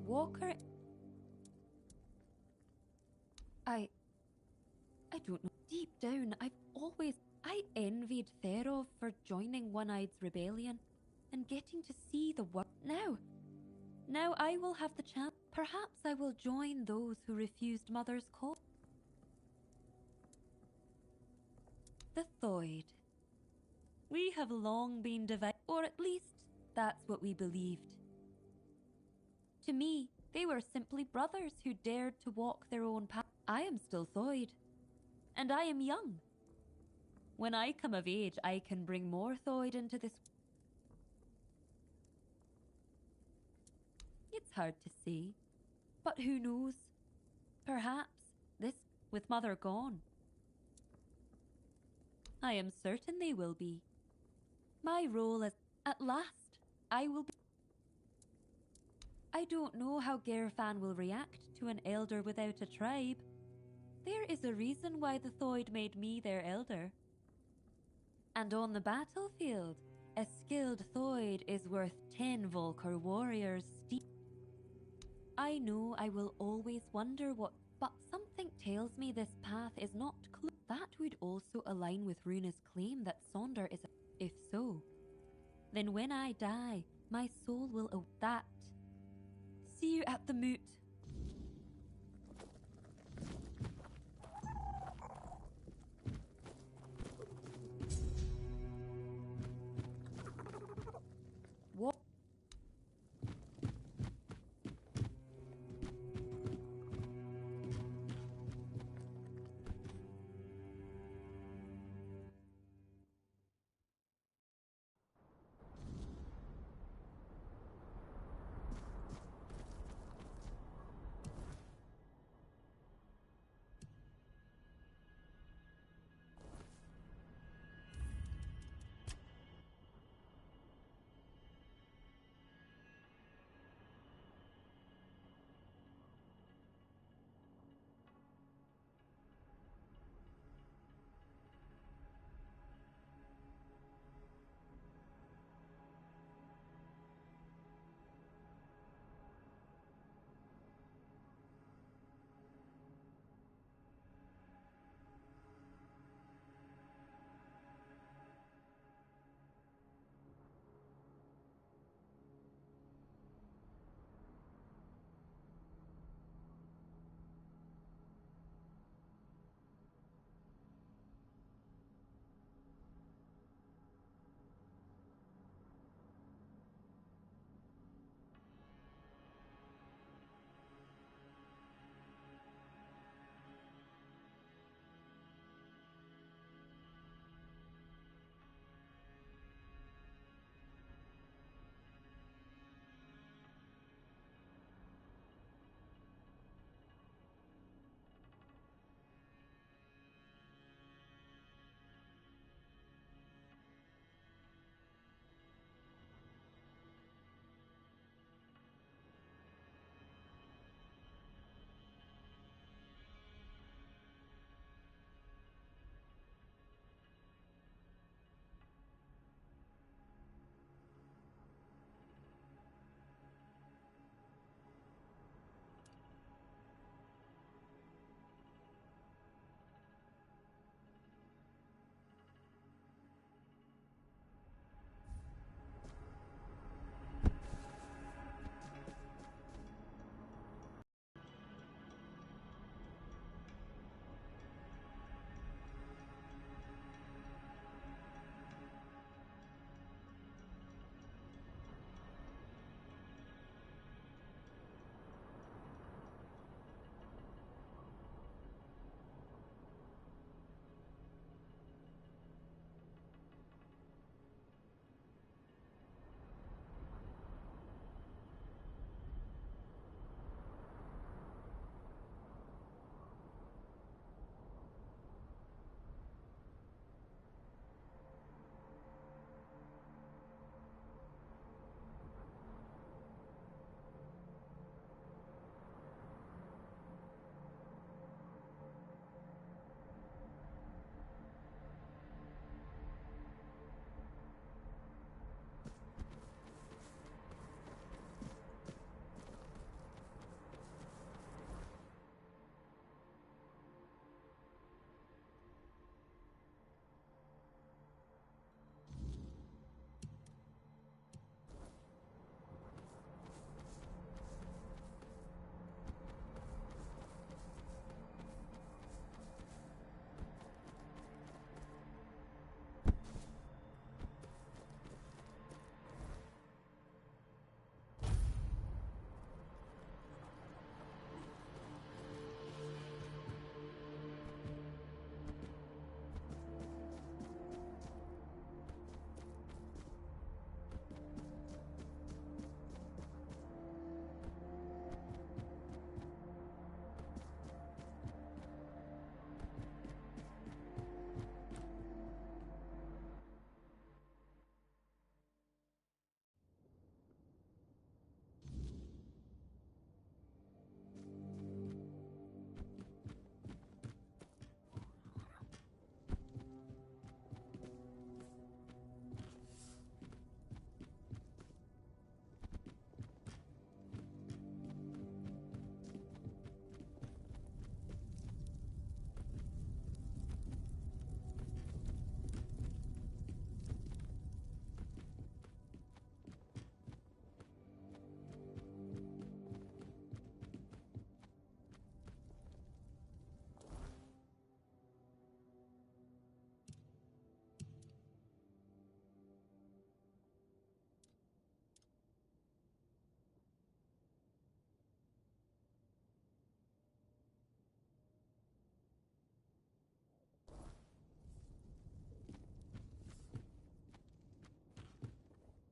Walker... I don't know. Deep down, I envied Therov for joining One-Eye's rebellion and getting to see the world. Now I will have the chance. Perhaps I will join those who refused Mother's call. The Thoid. We have long been divided, or at least that's what we believed. To me, they were simply brothers who dared to walk their own path. I am still Thoid, and I am young. When I come of age, I can bring more Thoid into this. It's hard to say, but who knows? Perhaps this, with Mother gone. I am certain they will be. My role as, at last, I will be. I don't know how Gerfan will react to an elder without a tribe. There is a reason why the Thoid made me their elder. And on the battlefield, A skilled Thoid is worth 10 Volker warriors. I know I will always wonder what, but something tells me this path is not clear. That would also align with Runa's claim that Sonder is a... If so, then when I die, my soul will that. See you at the moot. What?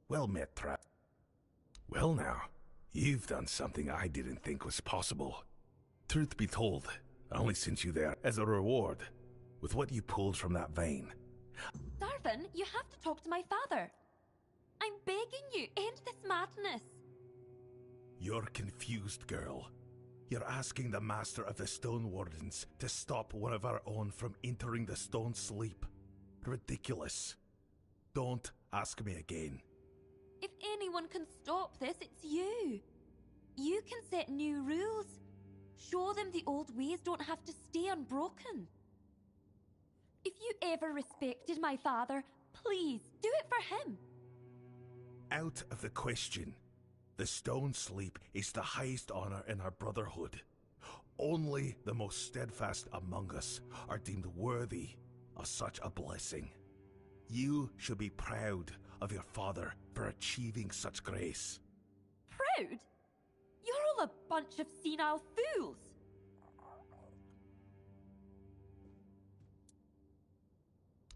Well met, Well now, you've done something I didn't think was possible. Truth be told, I only sent you there as a reward, with what you pulled from that vein. Darvin, you have to talk to my father. I'm begging you, end this madness. You're confused, girl. You're asking the Master of the Stone Wardens to stop one of our own from entering the Stone Sleep. Ridiculous. Don't ask me again. If anyone can stop this, it's you. You can set new rules. Show them the old ways don't have to stay unbroken. If you ever respected my father, please do it for him. Out of the question. The Stone Sleep is the highest honor in our brotherhood. Only the most steadfast among us are deemed worthy of such a blessing. You should be proud of your father for achieving such grace. Proud? You're all a bunch of senile fools.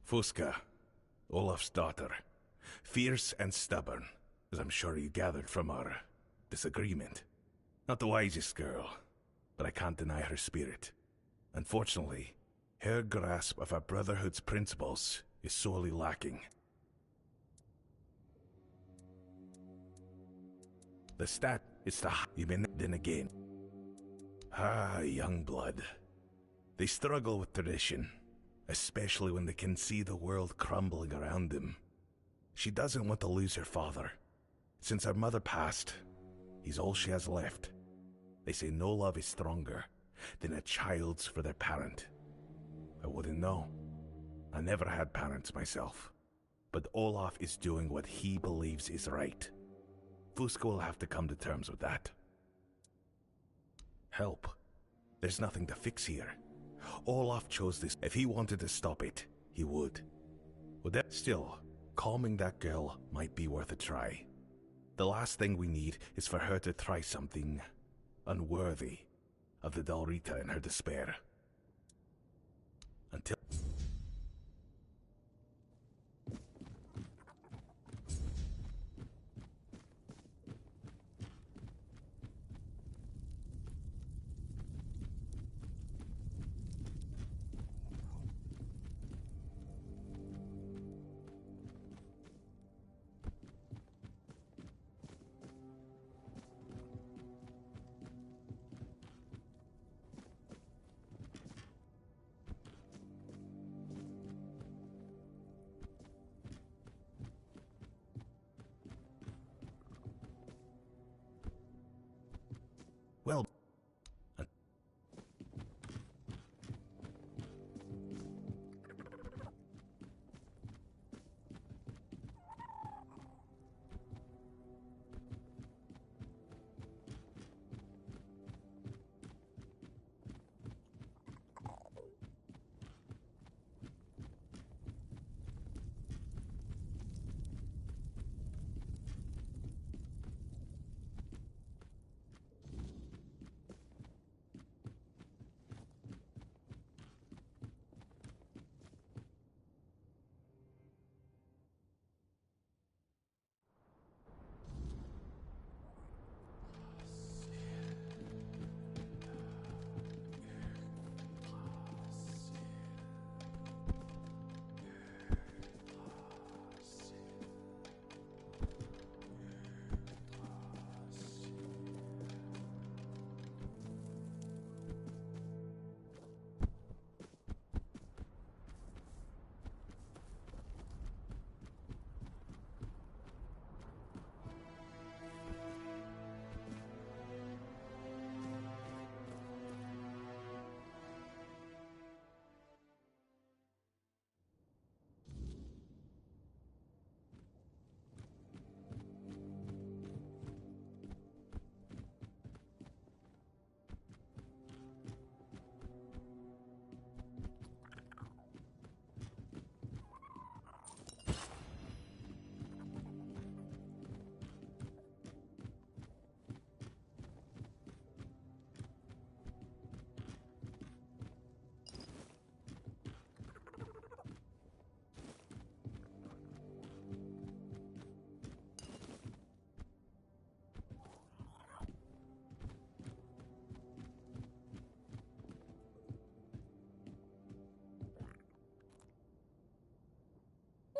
Fusca, Olaf's daughter, fierce and stubborn, as I'm sure you gathered from our disagreement. Not the wisest girl, but I can't deny her spirit. Unfortunately, her grasp of our Brotherhood's principles is sorely lacking. The stat is the you've been then again. Ah, young blood. They struggle with tradition, especially when they can see the world crumbling around them. She doesn't want to lose her father. Since her mother passed, he's all she has left. They say no love is stronger than a child's for their parent. I wouldn't know. I never had parents myself. But Olaf is doing what he believes is right. Fusca will have to come to terms with that. Help. There's nothing to fix here. Olaf chose this. If he wanted to stop it, he would. But that still, calming that girl might be worth a try. The last thing we need is for her to try something unworthy of the Dalrita in her despair. Until... Well...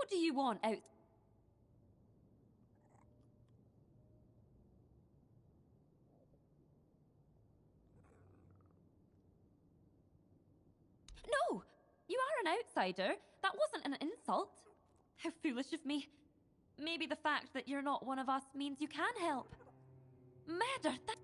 What do you want out? No! You are an outsider. That wasn't an insult. How foolish of me. Maybe the fact that you're not one of us means you can help. Murder, that...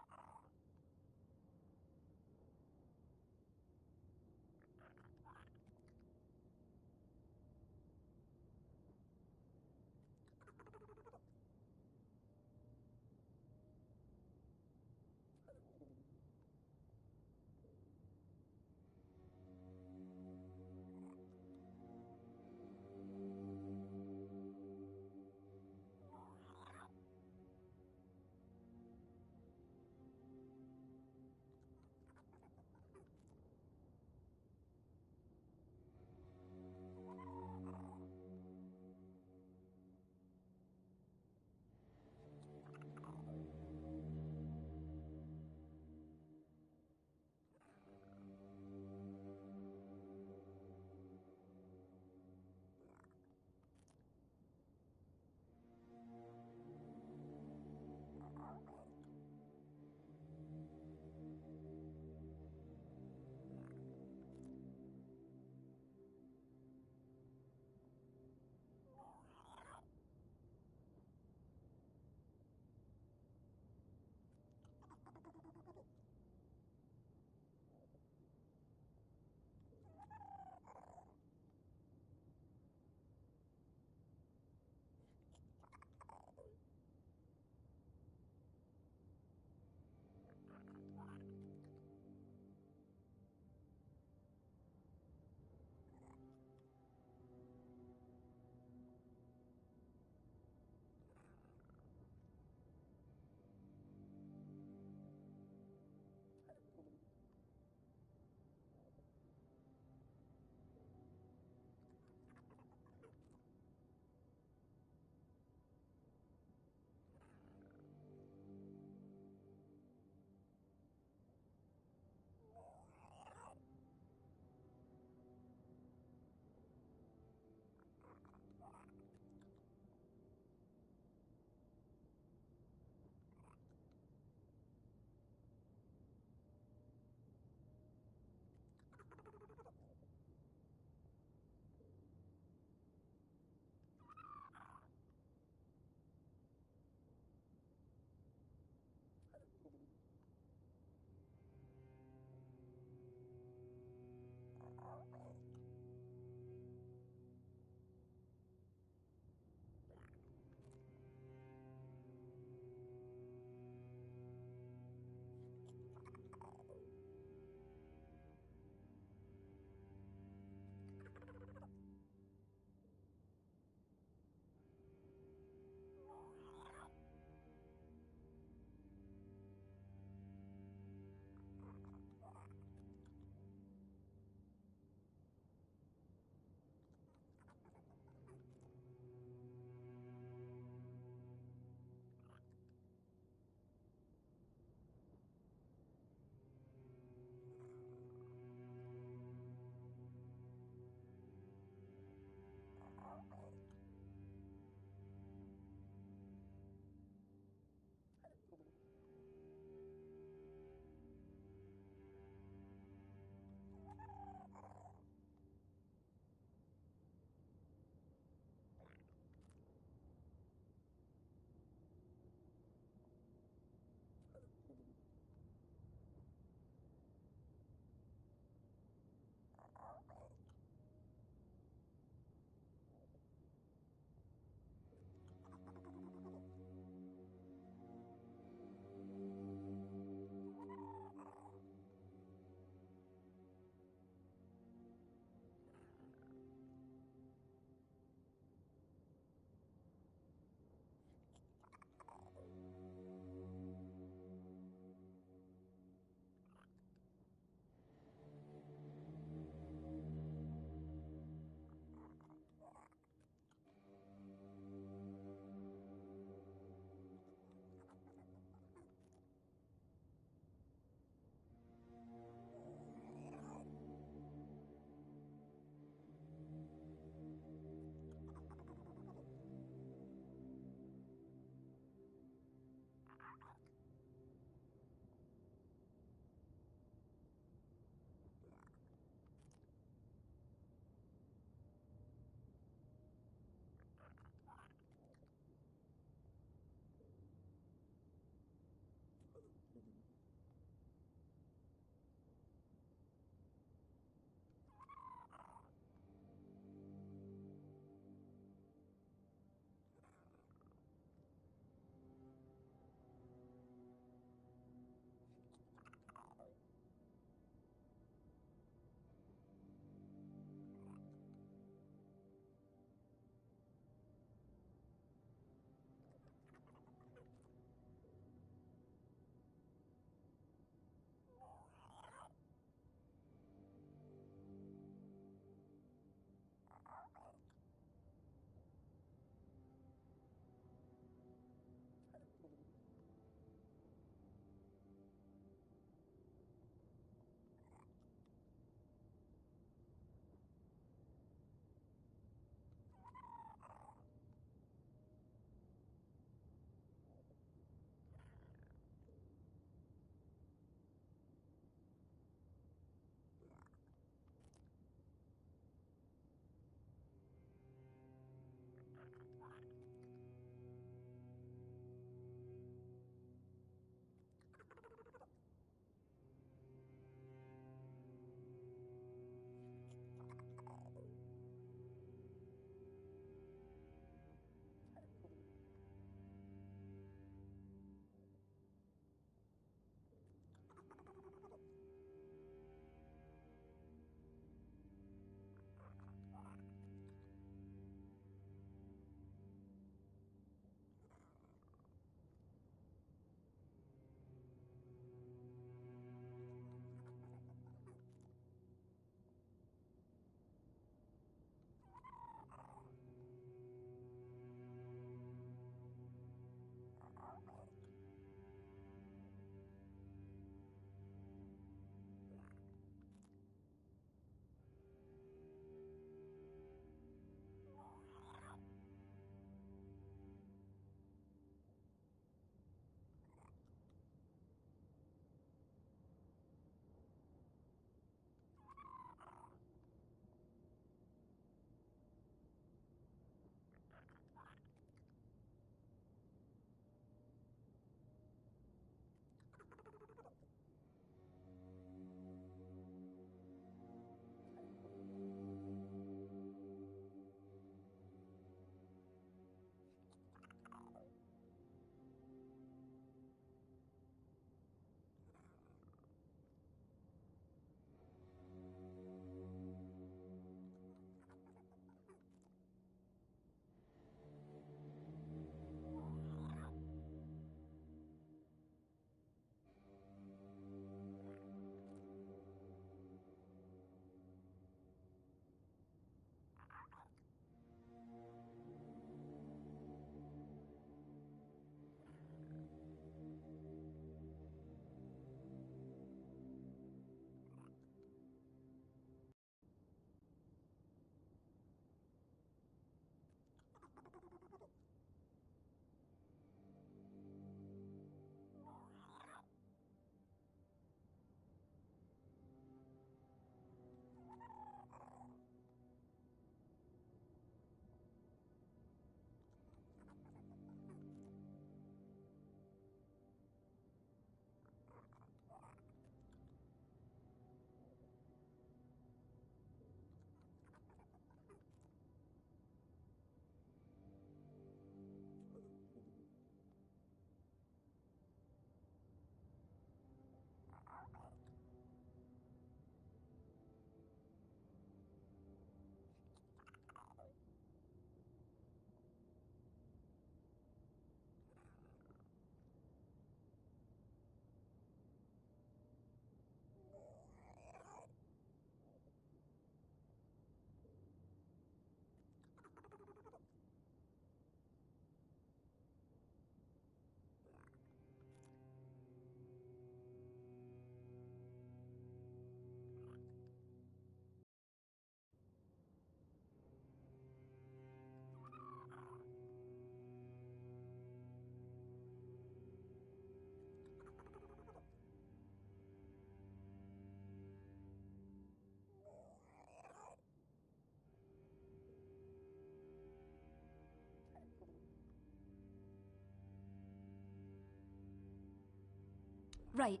Right.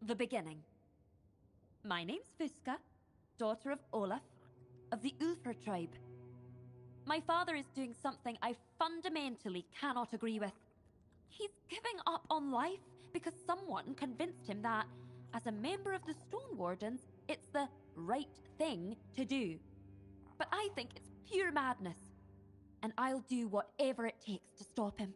The beginning. My name's Fuska, daughter of Olaf, of the Ulfr tribe. My father is doing something I fundamentally cannot agree with. He's giving up on life because someone convinced him that, as a member of the Stone Wardens, it's the right thing to do. But I think it's pure madness, and I'll do whatever it takes to stop him.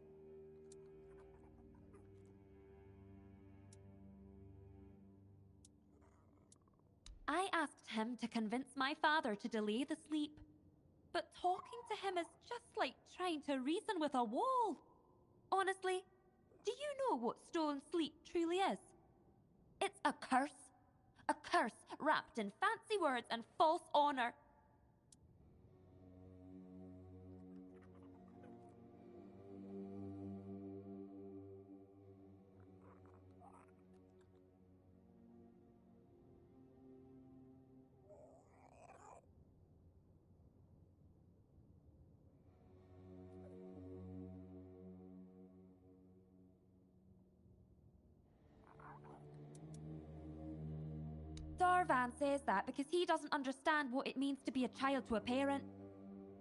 I asked him to convince my father to delay the sleep, but talking to him is just like trying to reason with a wall. Honestly, do you know what stone sleep truly is? It's a curse wrapped in fancy words and false honor. Darvan says that because he doesn't understand what it means to be a child to a parent.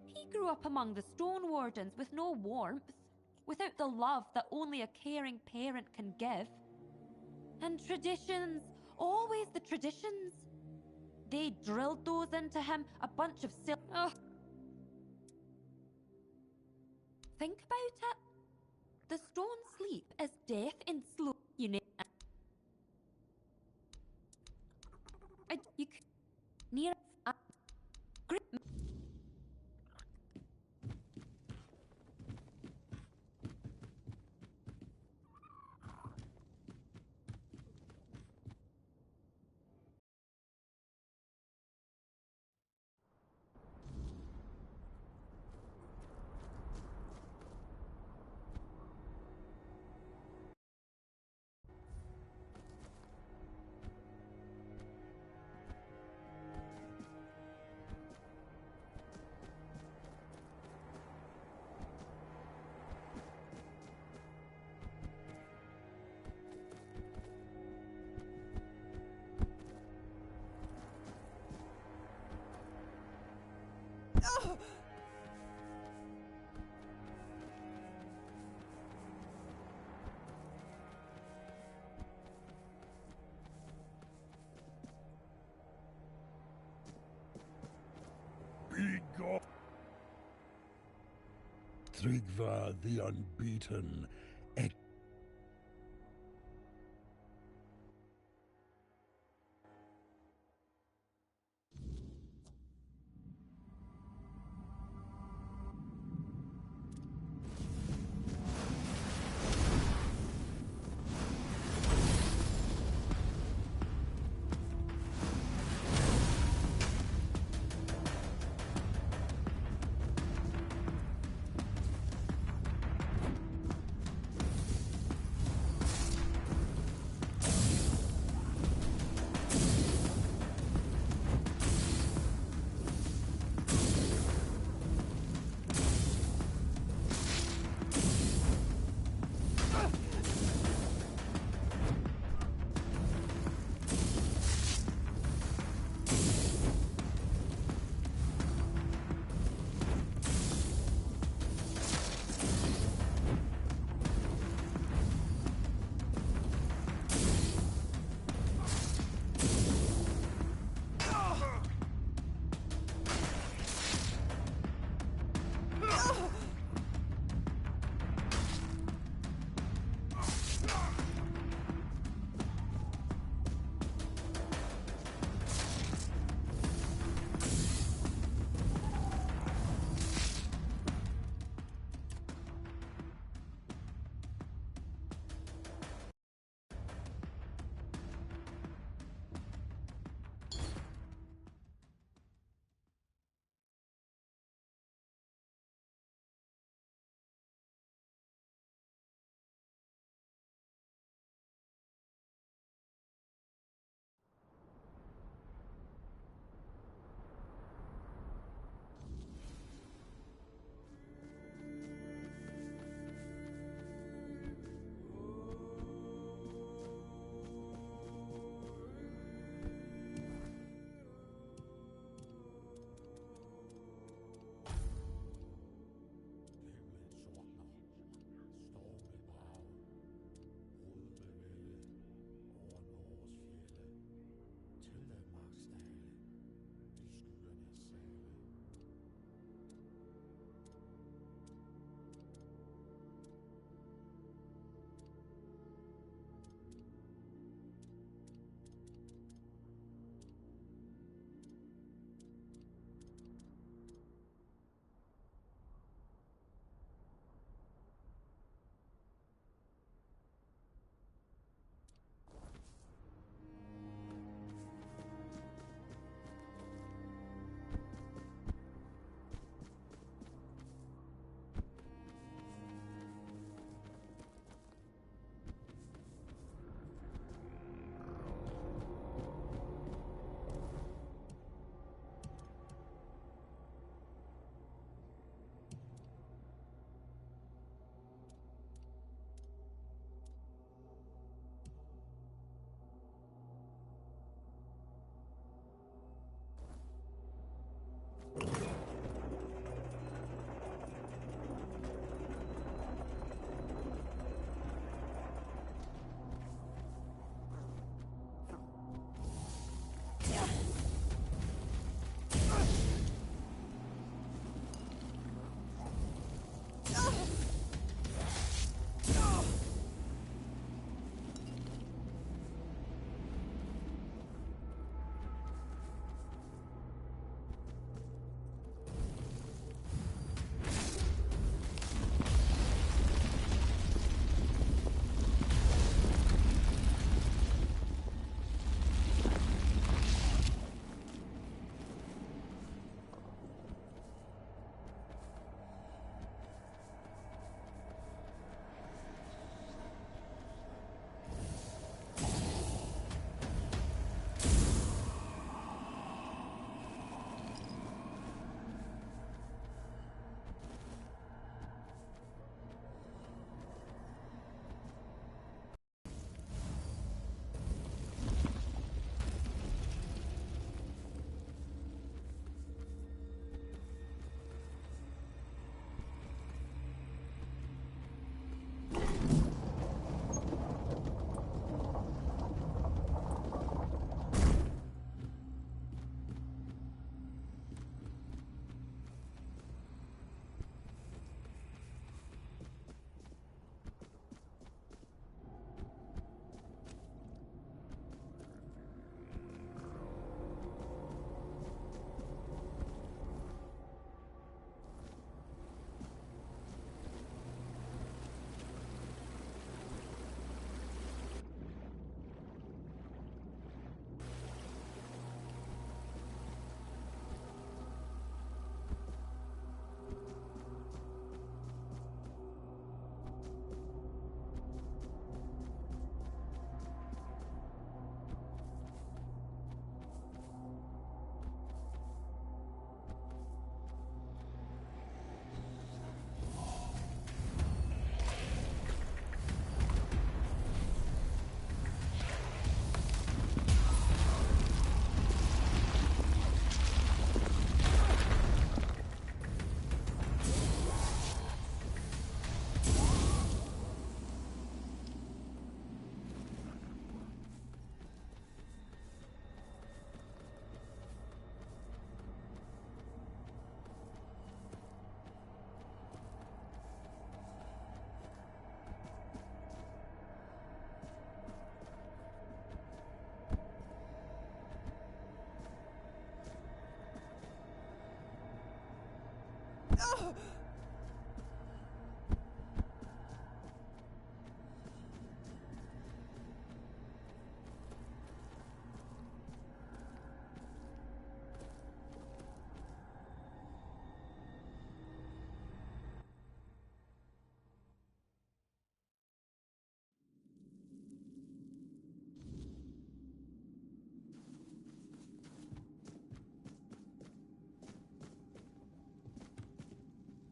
He grew up among the Stone Wardens with no warmth, without the love that only a caring parent can give. And traditions, always the traditions. They drilled those into him, a bunch of Ugh. Think about it. The stone sleep is death in slow. You know. You near a grip. Be gone. Thrygva the Unbeaten.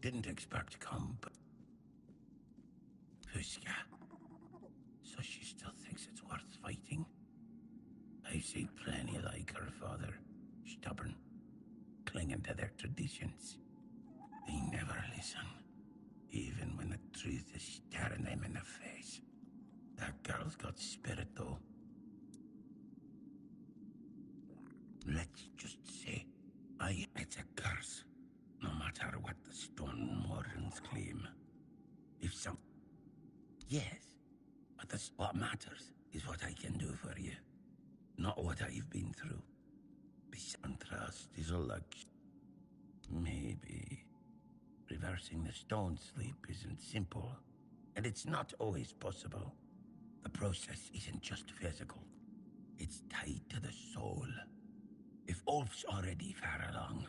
Didn't expect to come, but... Fuska. So she still thinks it's worth fighting? I've seen plenty like her father. Stubborn. Clinging to their traditions. They never listen. Even when the truth is staring them in the face. That girl's got spirit, though. Let's just say, it's a curse. No matter what the Stone Wardens claim. If some... Yes, but what matters is what I can do for you. Not what I've been through. Beyond trust is a luxury. Maybe reversing the stone sleep isn't simple, and it's not always possible. The process isn't just physical. It's tied to the soul. If Ulf's already far along,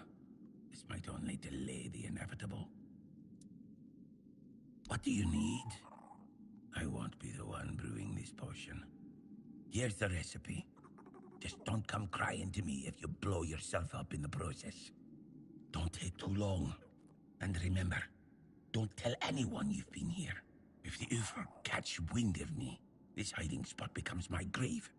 this might only delay the inevitable. What do you need? I won't be the one brewing this potion. Here's the recipe. Just don't come crying to me if you blow yourself up in the process. Don't take too long. And remember, don't tell anyone you've been here. If the Ufer catch wind of me, this hiding spot becomes my grave.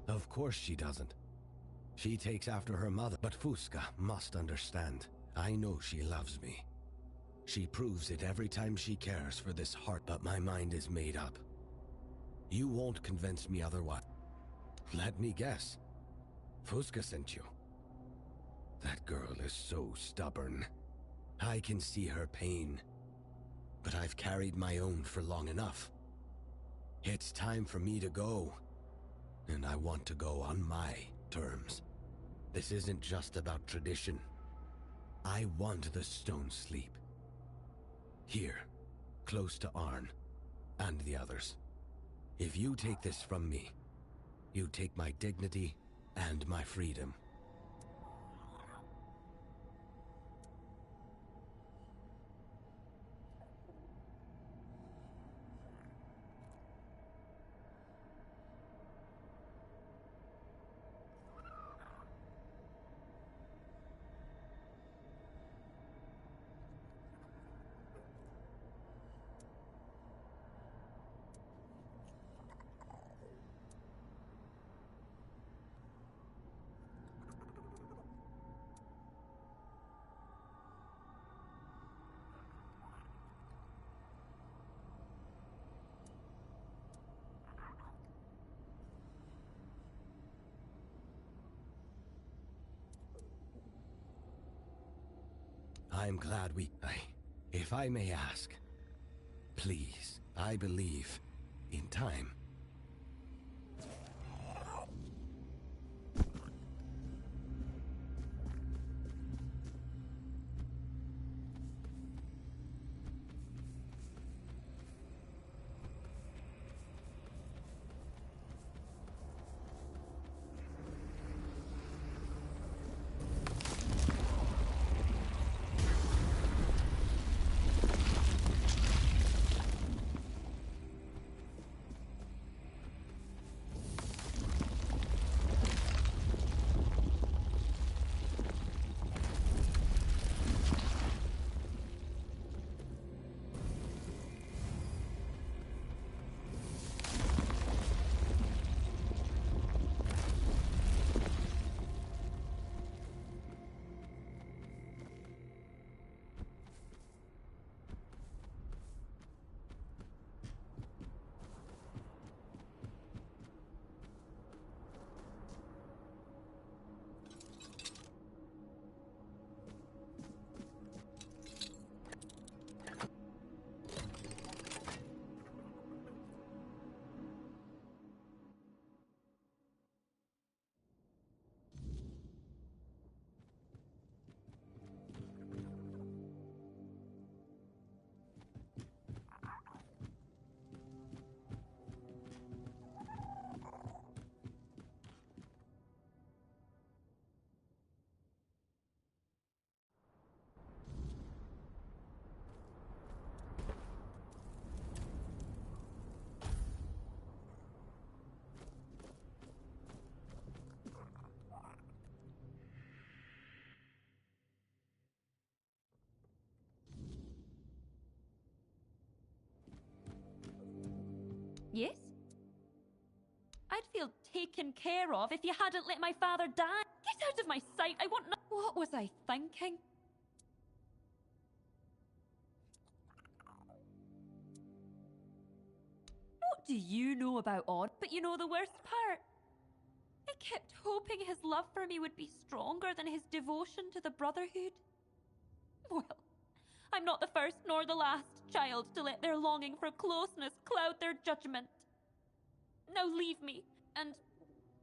Of course she doesn't. She takes after her mother, but Fuska must understand. I know she loves me. She proves it every time she cares for this heart, but my mind is made up. You won't convince me otherwise. Let me guess. Fuska sent you. That girl is so stubborn. I can see her pain. But I've carried my own for long enough. It's time for me to go. And I want to go on my terms. This isn't just about tradition. I want the stone sleep. Here, close to Arn, and the others. If you take this from me, you take my dignity and my freedom. I'm glad if I may ask, please, I believe in time. Yes? I'd feel taken care of if you hadn't let my father die. Get out of my sight, I want no— What was I thinking? What do you know about On? But you know the worst part? I kept hoping his love for me would be stronger than his devotion to the Brotherhood. Well, I'm not the first nor the last child to let their longing for closeness cloud their judgment. Now leave me, and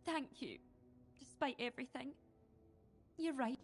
thank you, despite everything. You're right.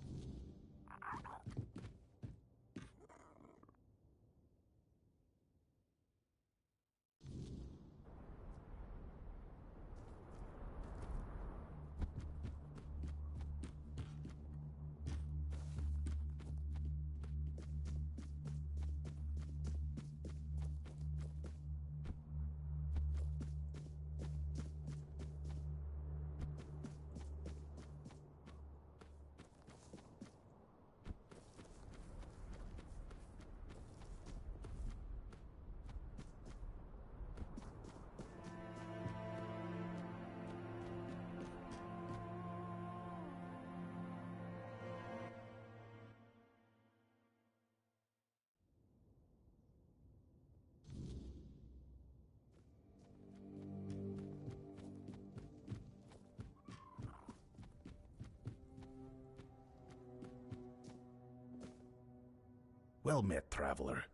Well met, traveler.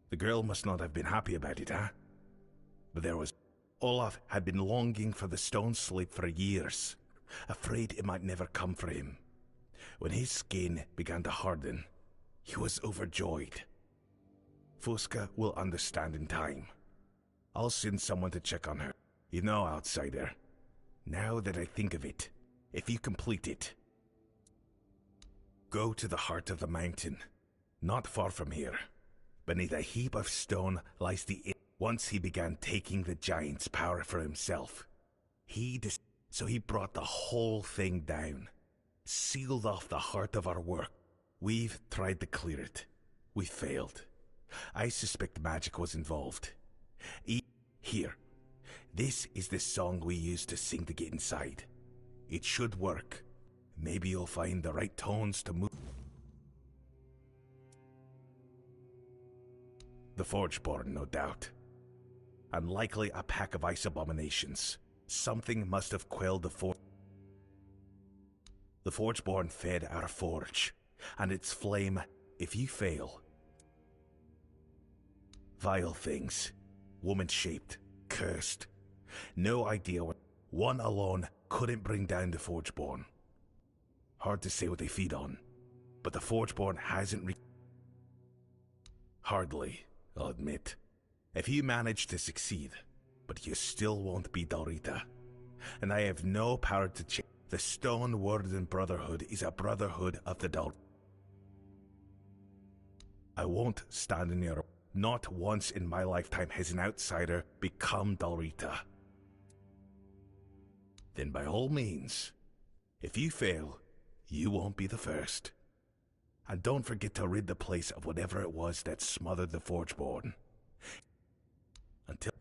The girl must not have been happy about it, huh? But there was... Olaf had been longing for the stone slate for years, afraid it might never come for him. When his skin began to harden, he was overjoyed. Fusca will understand in time. I'll send someone to check on her. You know, outsider, now that I think of it, if you complete it, go to the heart of the mountain, not far from here. Beneath a heap of stone lies the... Once he began taking the giant's power for himself, so he brought the whole thing down, sealed off the heart of our work. We've tried to clear it. We failed. I suspect magic was involved. Here, this is the song we used to sing to get inside. It should work. Maybe you'll find the right tones to move. The Forgeborn, no doubt. And likely a pack of ice abominations. Something must have quelled the Forgeborn fed our forge. and its flame if you fail. Vile things, woman-shaped, cursed. No idea what one alone couldn't bring down the Forgeborn. Hard to say what they feed on, but the Forgeborn hasn't Hardly, I'll admit. If you manage to succeed, but you still won't be Dalrita. And I have no power to change. The Stone Warden Brotherhood is a brotherhood of the Dal. I won't stand in your... Not once in my lifetime has an outsider become Dalrita. Then by all means, if you fail, you won't be the first. And don't forget to rid the place of whatever it was that smothered the Forgeborn. Until...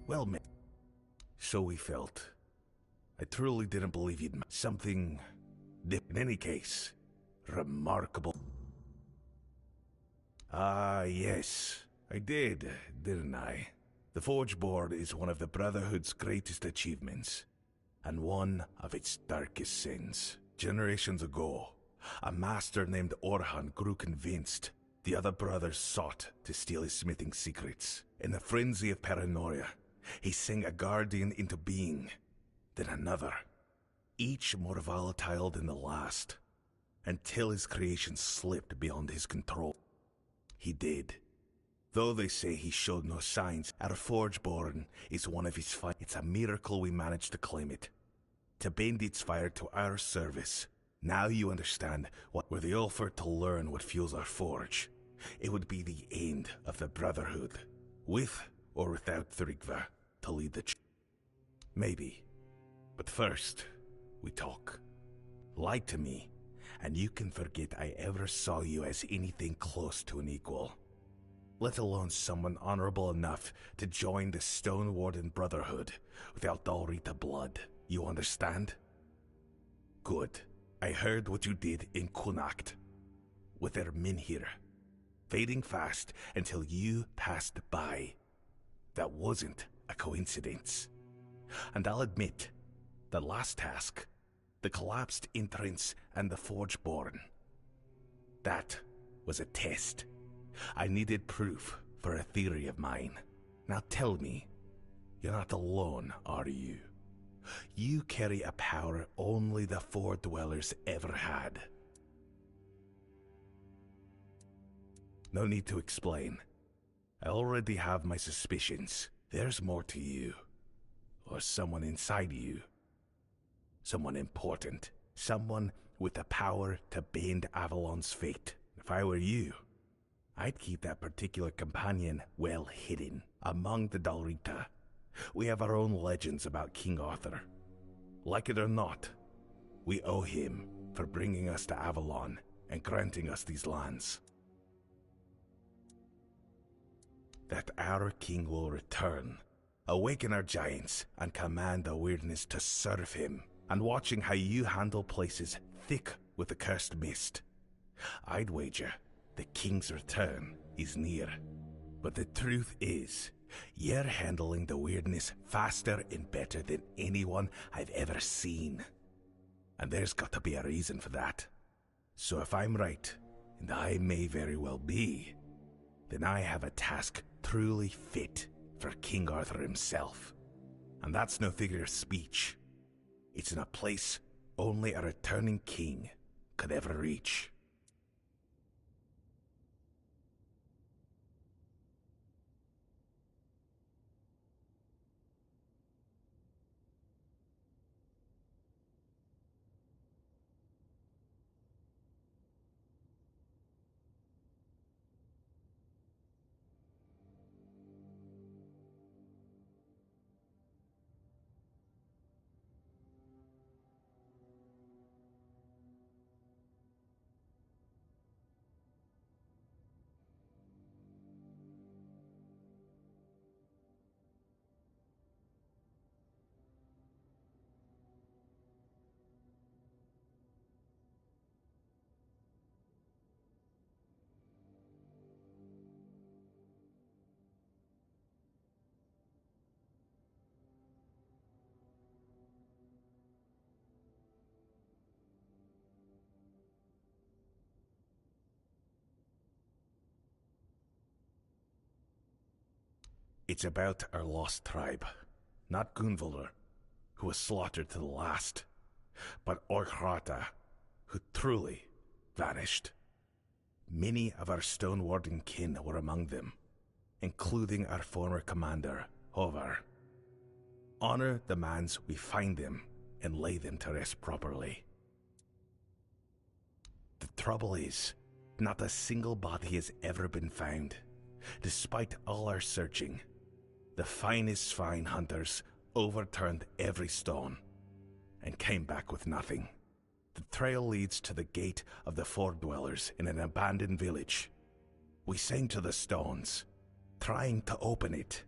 Well, so we felt. I truly didn't believe you'd something. In any case, remarkable. Ah, yes, I did, didn't I? The Forge Board is one of the Brotherhood's greatest achievements, and one of its darkest sins. Generations ago, a master named Orhan grew convinced the other brothers sought to steal his smithing secrets. In the frenzy of paranoia, he sang a guardian into being, then another, each more volatile than the last, until his creation slipped beyond his control. He did. Though they say he showed no signs, our Forgeborn is one of his It's a miracle we managed to claim it. To bend its fire to our service. Now you understand what were the offer to learn what fuels our forge. It would be the end of the Brotherhood, with or without Thrigva to lead the Maybe. But first, we talk. Lie to me, and you can forget I ever saw you as anything close to an equal. Let alone someone honorable enough to join the Stone Warden Brotherhood without Dalrita blood. You understand? Good. I heard what you did in Connacht, with their Minhir, fading fast until you passed by. That wasn't a coincidence. And I'll admit, the last task, the collapsed entrance and the Forgeborn, that was a test. I needed proof for a theory of mine. Now tell me, you're not alone, are you? You carry a power only the Four Dwellers ever had. No need to explain. I already have my suspicions. There's more to you. Or someone inside you. Someone important. Someone with the power to bend Avalon's fate. If I were you, I'd keep that particular companion well hidden among the Dalrita. We have our own legends about King Arthur. Like it or not, we owe him for bringing us to Avalon and granting us these lands. That our king will return, awaken our giants, and command the weirdness to serve him, and watching how you handle places thick with the cursed mist. I'd wager the king's return is near. But the truth is, you're handling the weirdness faster and better than anyone I've ever seen. And there's got to be a reason for that. So if I'm right, and I may very well be, then I have a task truly fit for King Arthur himself. And that's no figure of speech. It's in a place only a returning king could ever reach. It's about our lost tribe. Not Gunvalder, who was slaughtered to the last, but Orhrata, who truly vanished. Many of our Stone Warden kin were among them, including our former commander, Hovar. Honor demands we find them and lay them to rest properly. The trouble is, not a single body has ever been found, despite all our searching. The finest fine hunters overturned every stone and came back with nothing. The trail leads to the gate of the Four Dwellers in an abandoned village. We sang to the stones, trying to open it,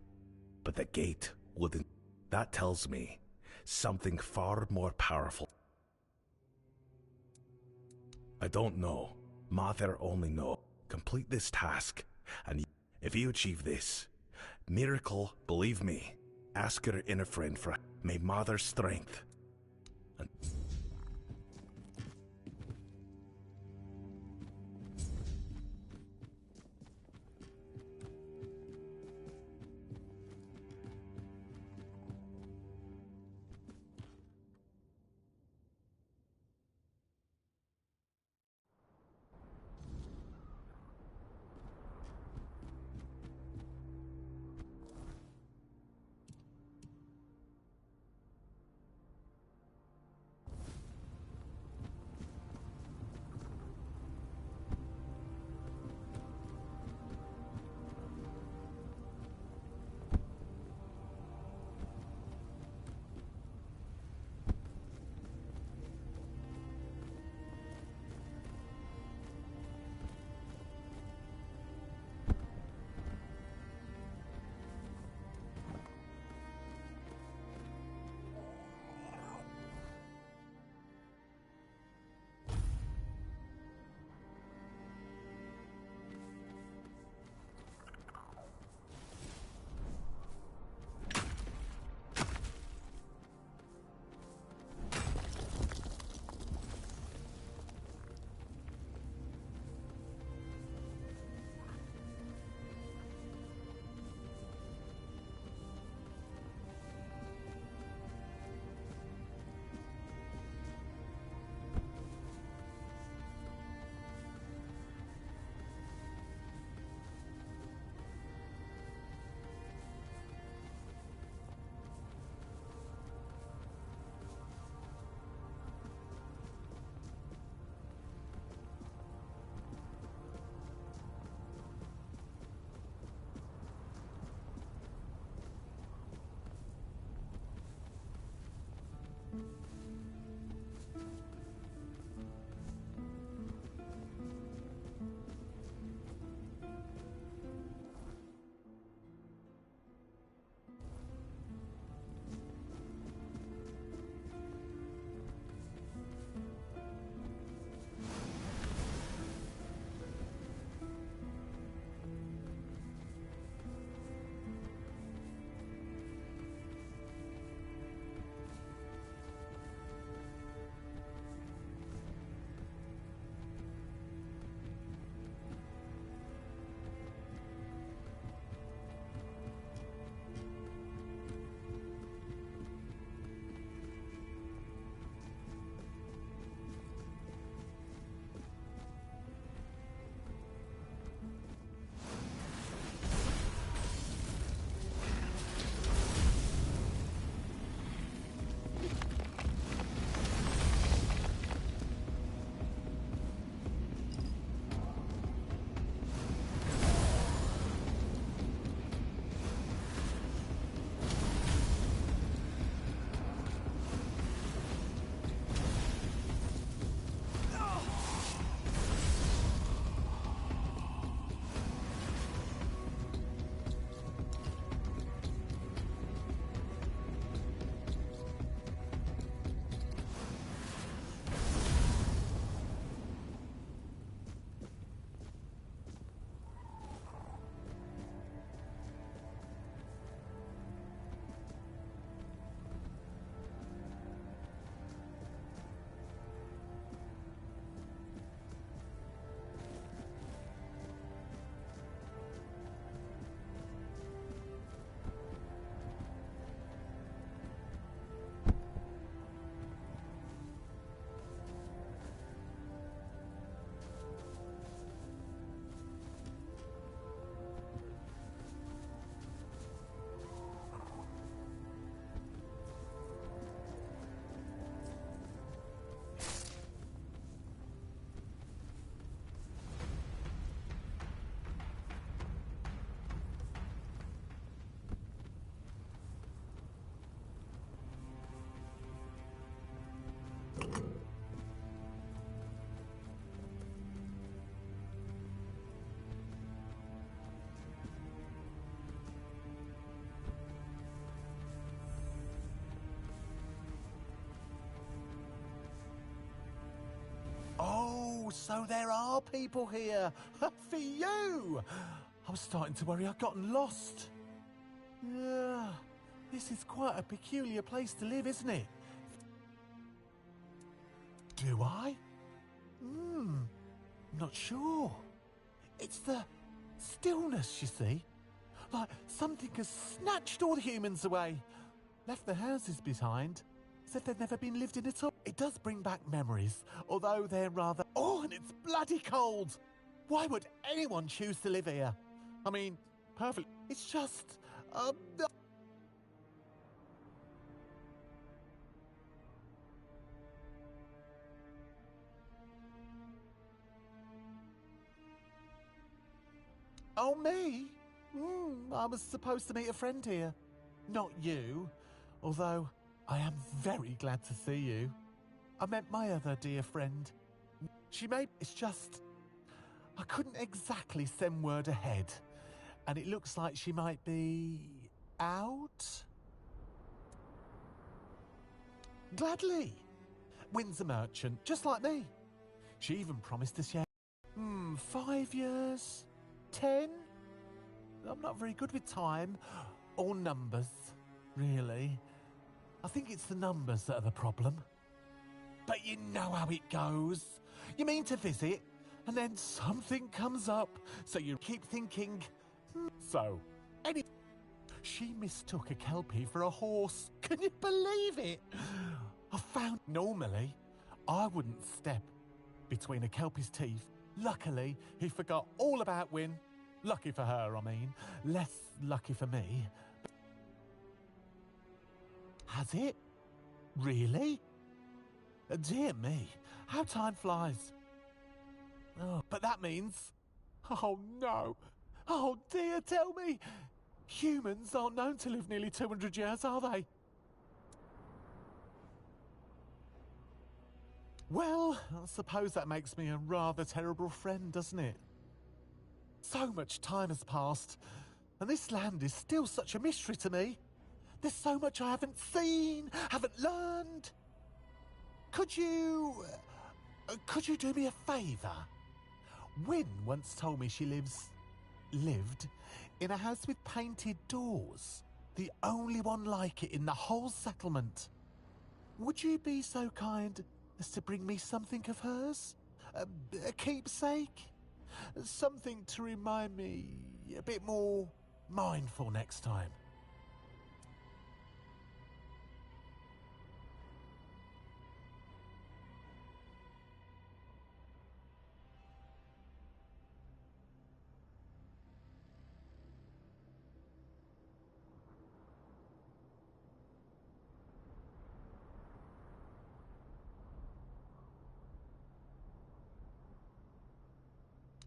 but the gate wouldn't. That tells me something far more powerful. I don't know. Mother only knows. Complete this task, and if you achieve this miracle, believe me, ask your inner friend for may Mother's strength. And So there are people here. For you! I was starting to worry I'd gotten lost. Yeah, this is quite a peculiar place to live, isn't it? Do I? Not sure. It's the stillness, you see. Like something has snatched all the humans away. Left the houses behind, as if they'd never been lived in at all. It does bring back memories, although they're rather... Oh, and it's bloody cold! Why would anyone choose to live here? I mean, perfect. It's just... Oh, me? I was supposed to meet a friend here. Not you, although I am very glad to see you. I met my other dear friend. It's just... I couldn't exactly send word ahead, and it looks like she might be... out? Gladly. Wynn's a merchant, just like me. She even promised us 5 years? 10? I'm not very good with time or numbers, really. I think it's the numbers that are the problem. But you know how it goes. You mean to visit, and then something comes up, so you keep thinking. She mistook a Kelpie for a horse. Can you believe it? Normally, I wouldn't step between a Kelpie's teeth. Luckily, he forgot all about Wynn. Lucky for her, I mean. Less lucky for me. Has it? Really? Dear me, how time flies. Oh, but that means... Oh no! Oh dear, tell me! Humans aren't known to live nearly 200 years, are they? Well, I suppose that makes me a rather terrible friend, doesn't it? So much time has passed, and this land is still such a mystery to me. There's so much I haven't seen, haven't learned. Could you do me a favour? Wynn once told me she lived in a house with painted doors. The only one like it in the whole settlement. Would you be so kind as to bring me something of hers? A keepsake? Something to remind me a bit more mindful next time.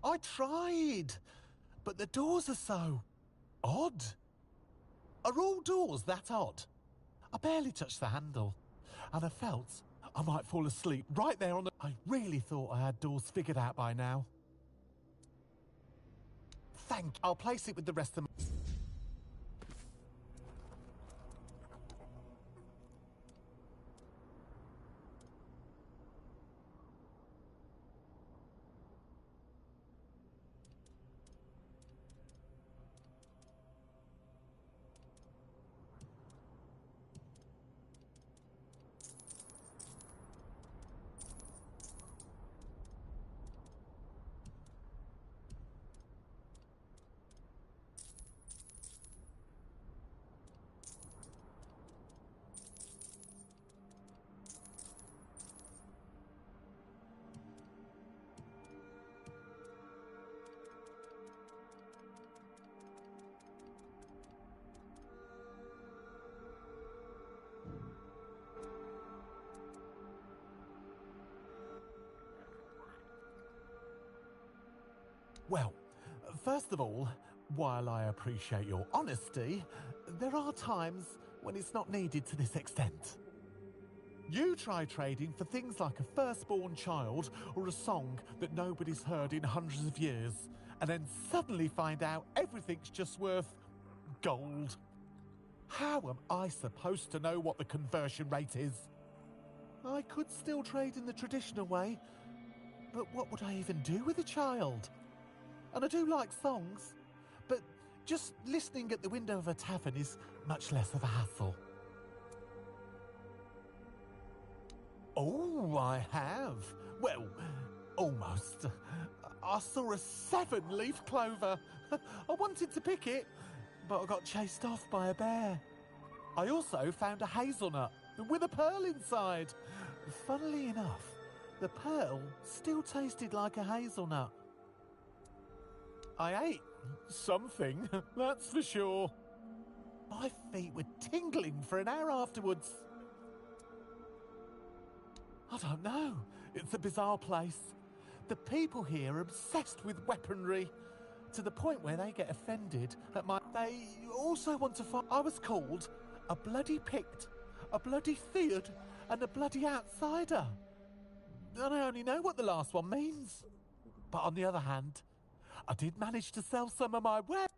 I tried, but the doors are so odd. Are all doors that odd? I barely touched the handle, and I felt I might fall asleep right there on the... I really thought I had doors figured out by now. I'll place it with the rest of my... Well, first of all, while I appreciate your honesty, there are times when it's not needed to this extent. You try trading for things like a firstborn child or a song that nobody's heard in hundreds of years, and then suddenly find out everything's just worth gold. How am I supposed to know what the conversion rate is? I could still trade in the traditional way, But what would I even do with a child? And I do like songs, but just listening at the window of a tavern is much less of a hassle. Oh, I have. Well, almost. I saw a 7-leaf clover. I wanted to pick it, but I got chased off by a bear. I also found a hazelnut with a pearl inside. Funnily enough, the pearl still tasted like a hazelnut. I ate something, that's for sure. My feet were tingling for an hour afterwards. I don't know. It's a bizarre place. The people here are obsessed with weaponry, to the point where they get offended at my... They also want to find... I was called a bloody Pict, a bloody Theod, and a bloody outsider. And I only know what the last one means. But on the other hand, I did manage to sell some of my web...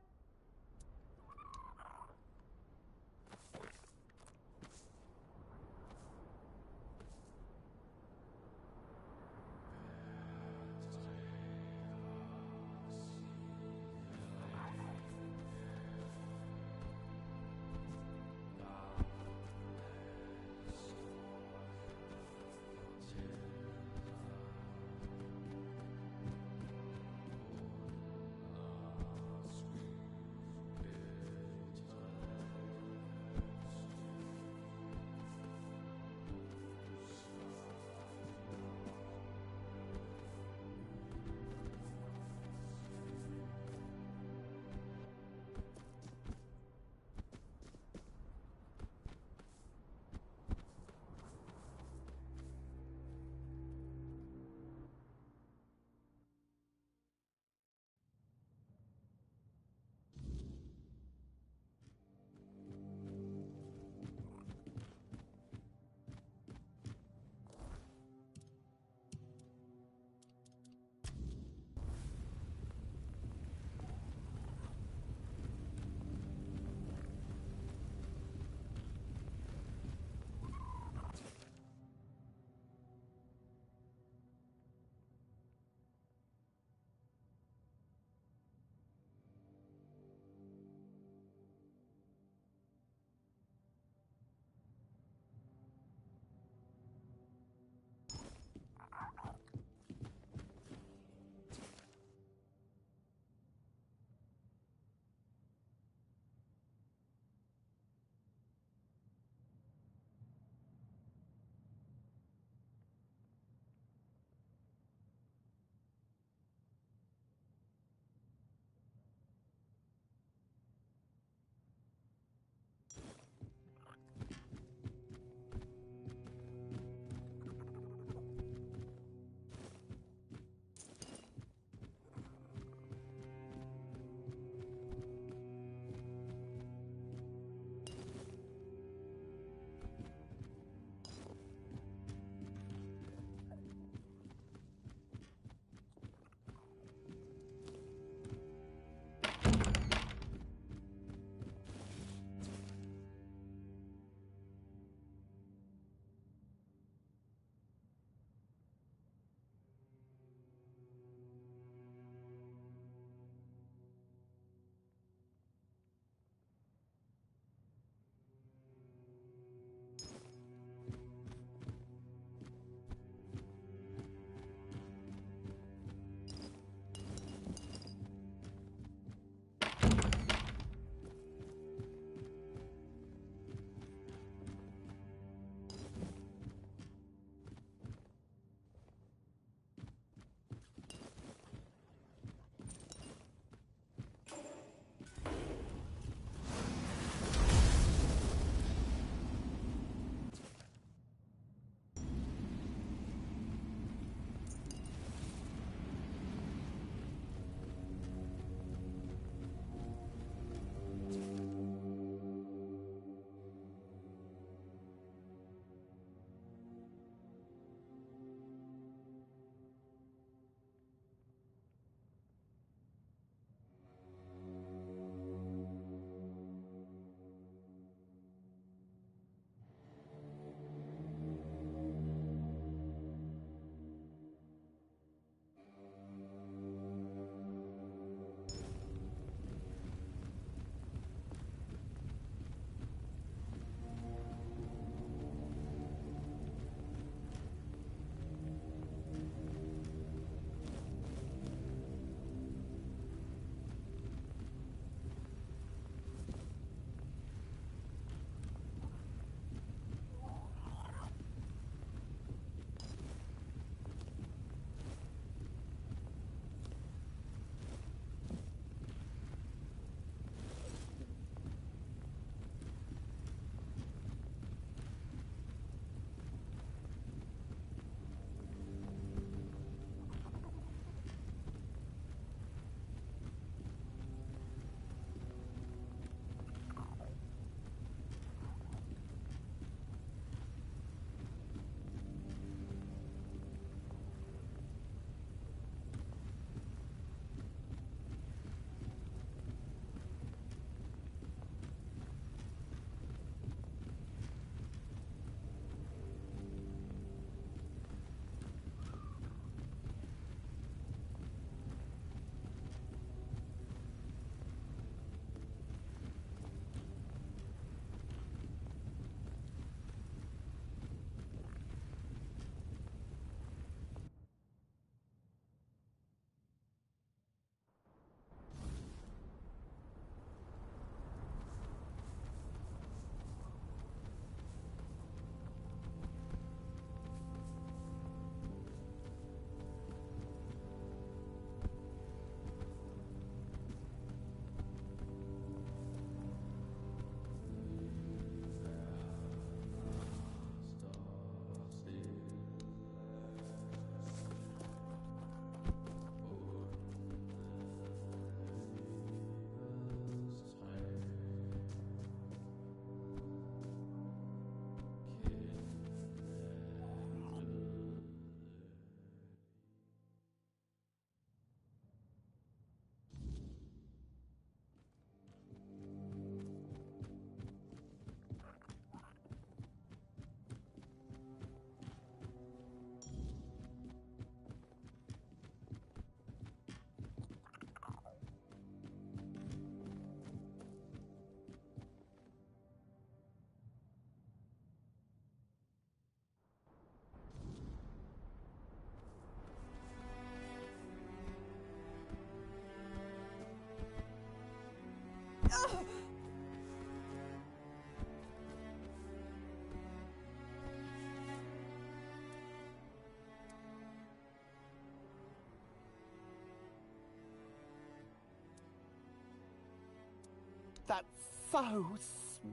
That's so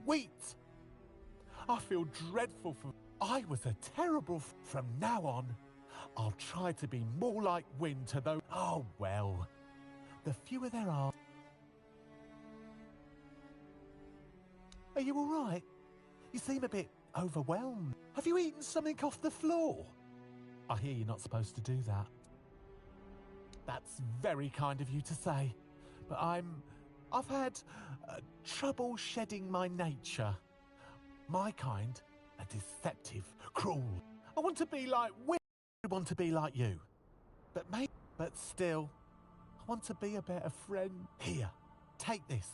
sweet. I feel dreadful for... I was a terrible... From now on, I'll try to be more like Wynne to those... Oh, well. The fewer there are... Are you all right? You seem a bit overwhelmed. Have you eaten something off the floor? I hear you're not supposed to do that. That's very kind of you to say. But I've had trouble shedding my nature. My kind are deceptive, cruel. I want to be like Wynne. I want to be like you. But still, I want to be a better friend. Here, take this.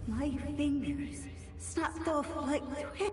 My fingers snapped off like twigs.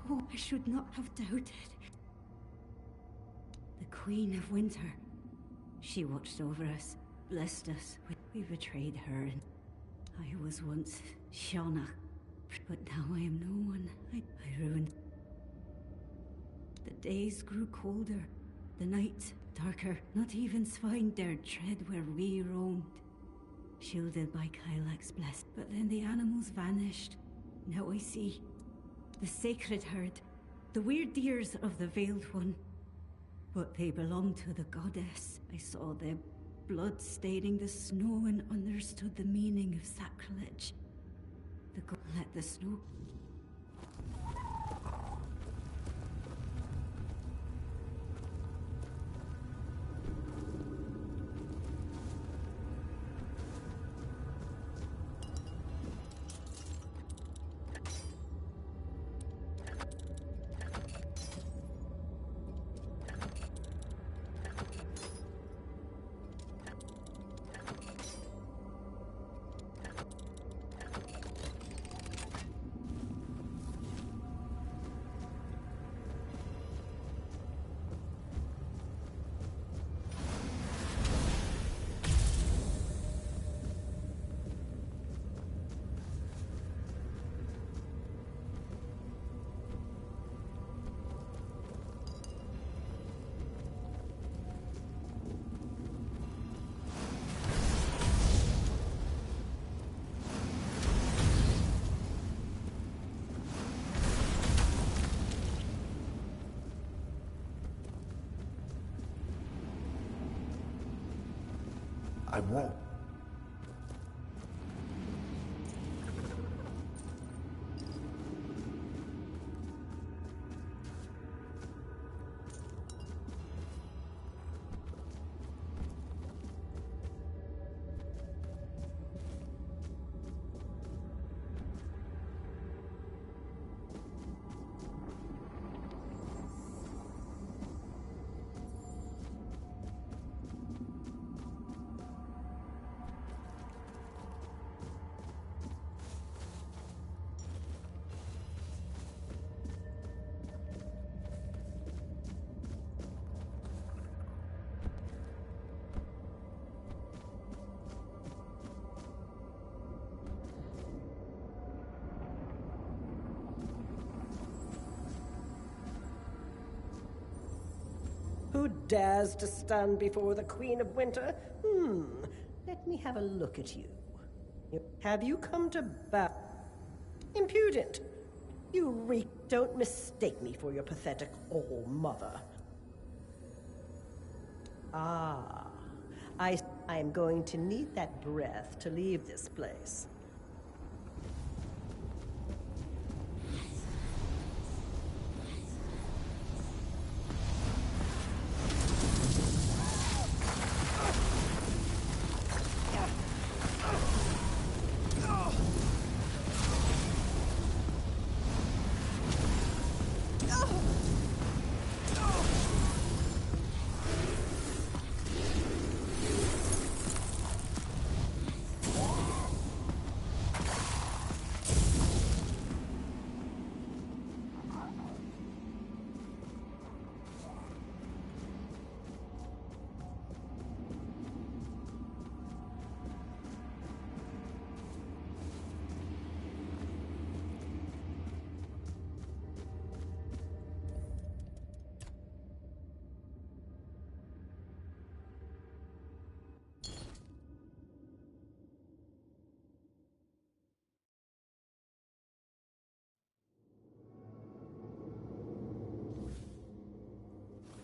I should not have doubted. The Queen of Winter. She watched over us, blessed us. We betrayed her, and I was once Shauna. But now I am no one. I ruined. The days grew colder, the night darker. Not even swine dared tread where we roamed. Shielded by Kylax's bless. But then the animals vanished. Now I see. The sacred herd, the weird ears of the Veiled One. But they belong to the goddess. I saw their blood staining the snow and understood the meaning of sacrilege. The god let the snow... I won't. Who dares to stand before the Queen of Winter? Let me have a look at you. Have you come to bow? Impudent! You reek. Don't mistake me for your pathetic all-mother. Ah, I am going to need that breath to leave this place.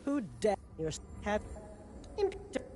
Who dare you have impudent?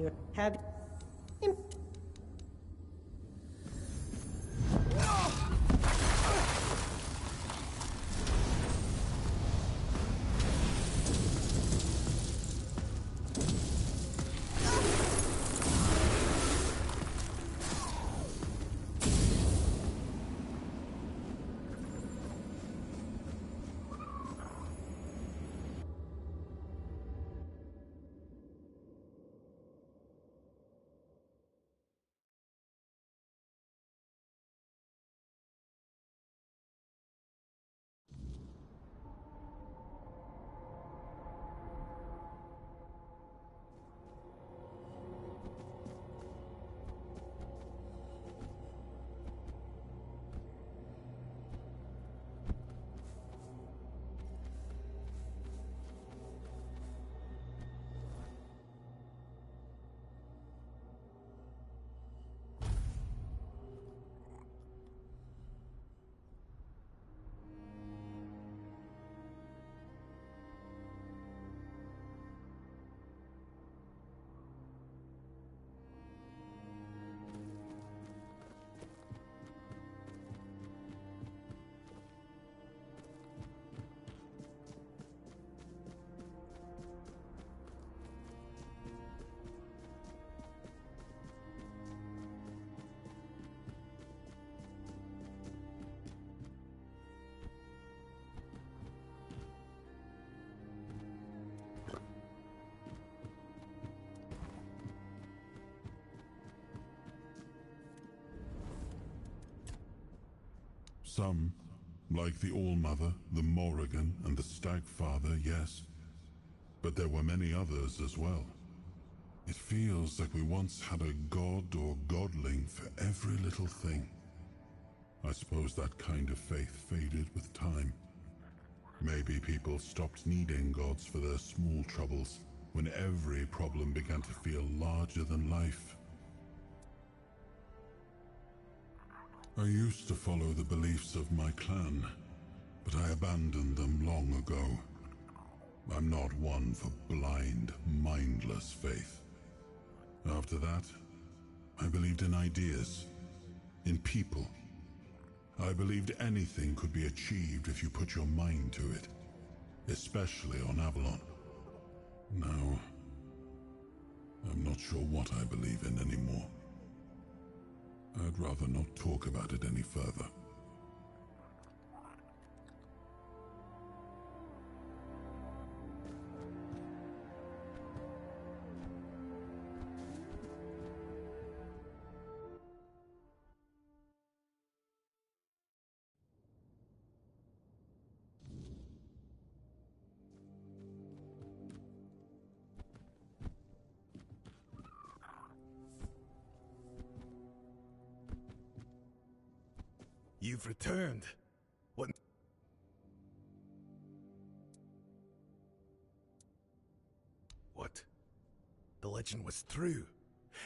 You have Some, like the All-Mother, the Morrigan, and the Stag-Father, yes. But there were many others as well. It feels like we once had a god or godling for every little thing. I suppose that kind of faith faded with time. Maybe people stopped needing gods for their small troubles when every problem began to feel larger than life. I used to follow the beliefs of my clan, but I abandoned them long ago. I'm not one for blind, mindless faith. After that, I believed in ideas, in people. I believed anything could be achieved if you put your mind to it, especially on Avalon. Now, I'm not sure what I believe in anymore. I'd rather not talk about it any further. You've returned. What? What? The legend was true.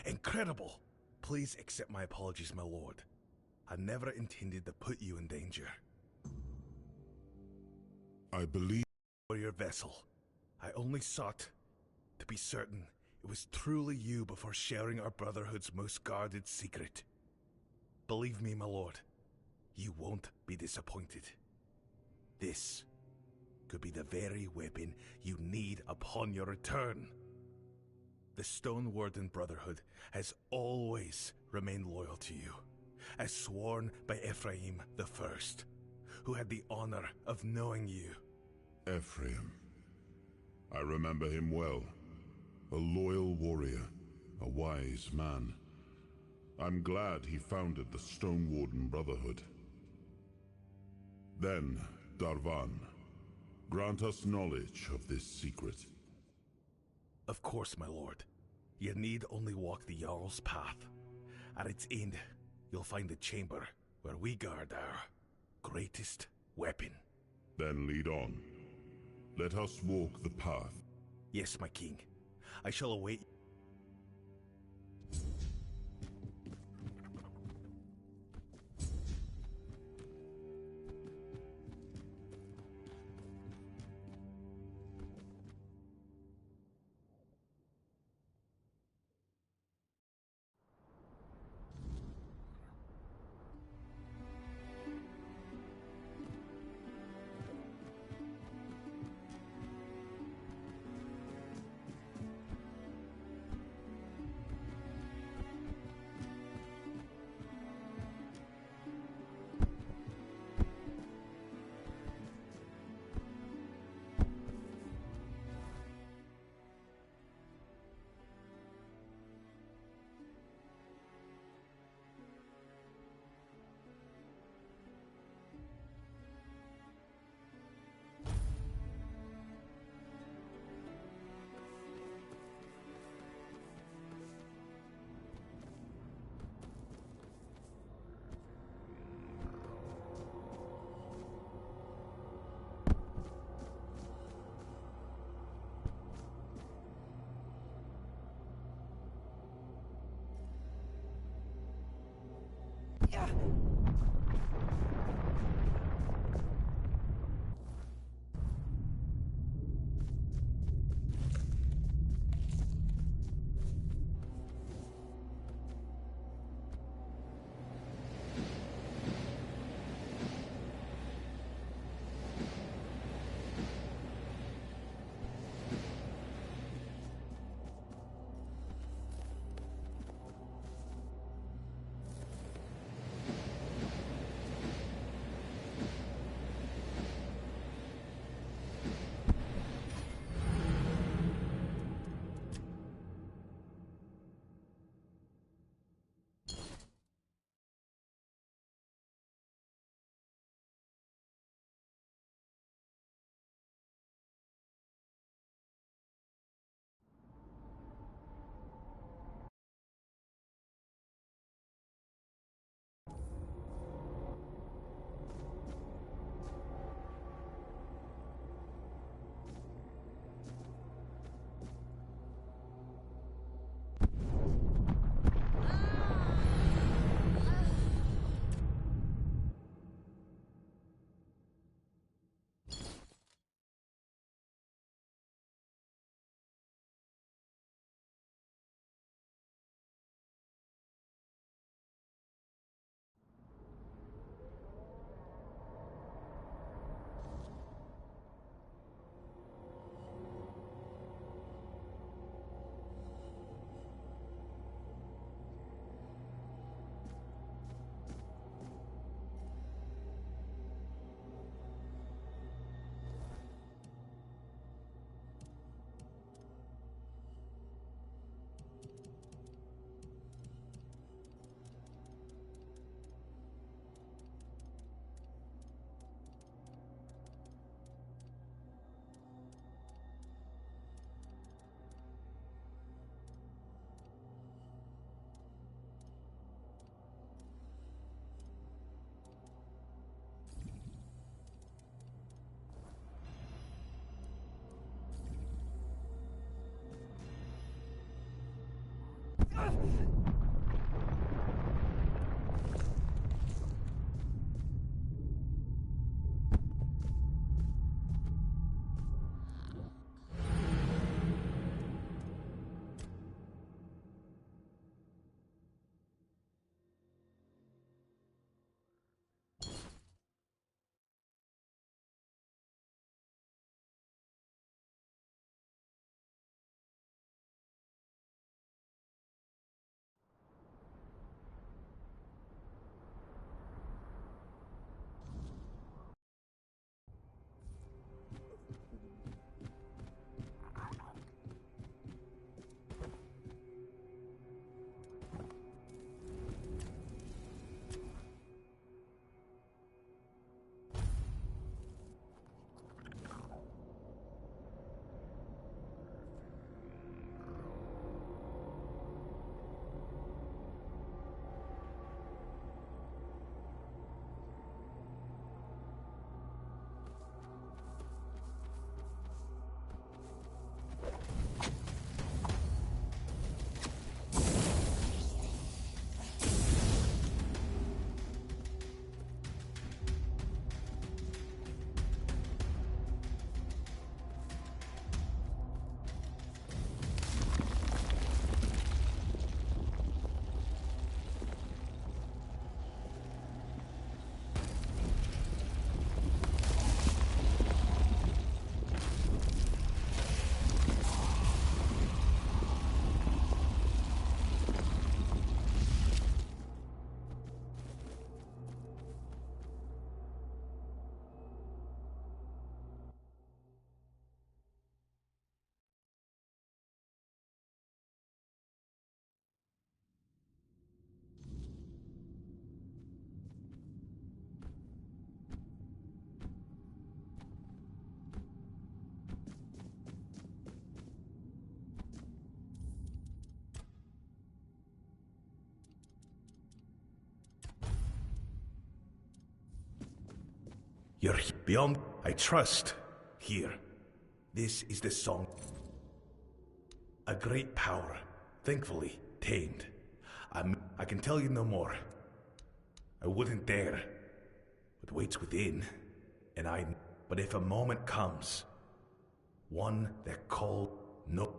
Incredible. Please accept my apologies, my lord. I never intended to put you in danger. I believe for your vessel. I only sought to be certain it was truly you before sharing our Brotherhood's most guarded secret. Believe me, my lord. You won't be disappointed. This could be the very weapon you need upon your return. The Stone Warden Brotherhood has always remained loyal to you, as sworn by Ephraim the First, who had the honor of knowing you. Ephraim. I remember him well. A loyal warrior, a wise man. I'm glad he founded the Stone Warden Brotherhood. Then, Darvan, grant us knowledge of this secret. Of course, my lord. You need only walk the Jarl's path. At its end, you'll find the chamber where we guard our greatest weapon. Then lead on. Let us walk the path. Yes, my king. I shall await. You're beyond. I trust. Here. This is the song. A great power, thankfully, tamed. I can tell you no more. I wouldn't dare. But waits within, and but if a moment comes, one that called no.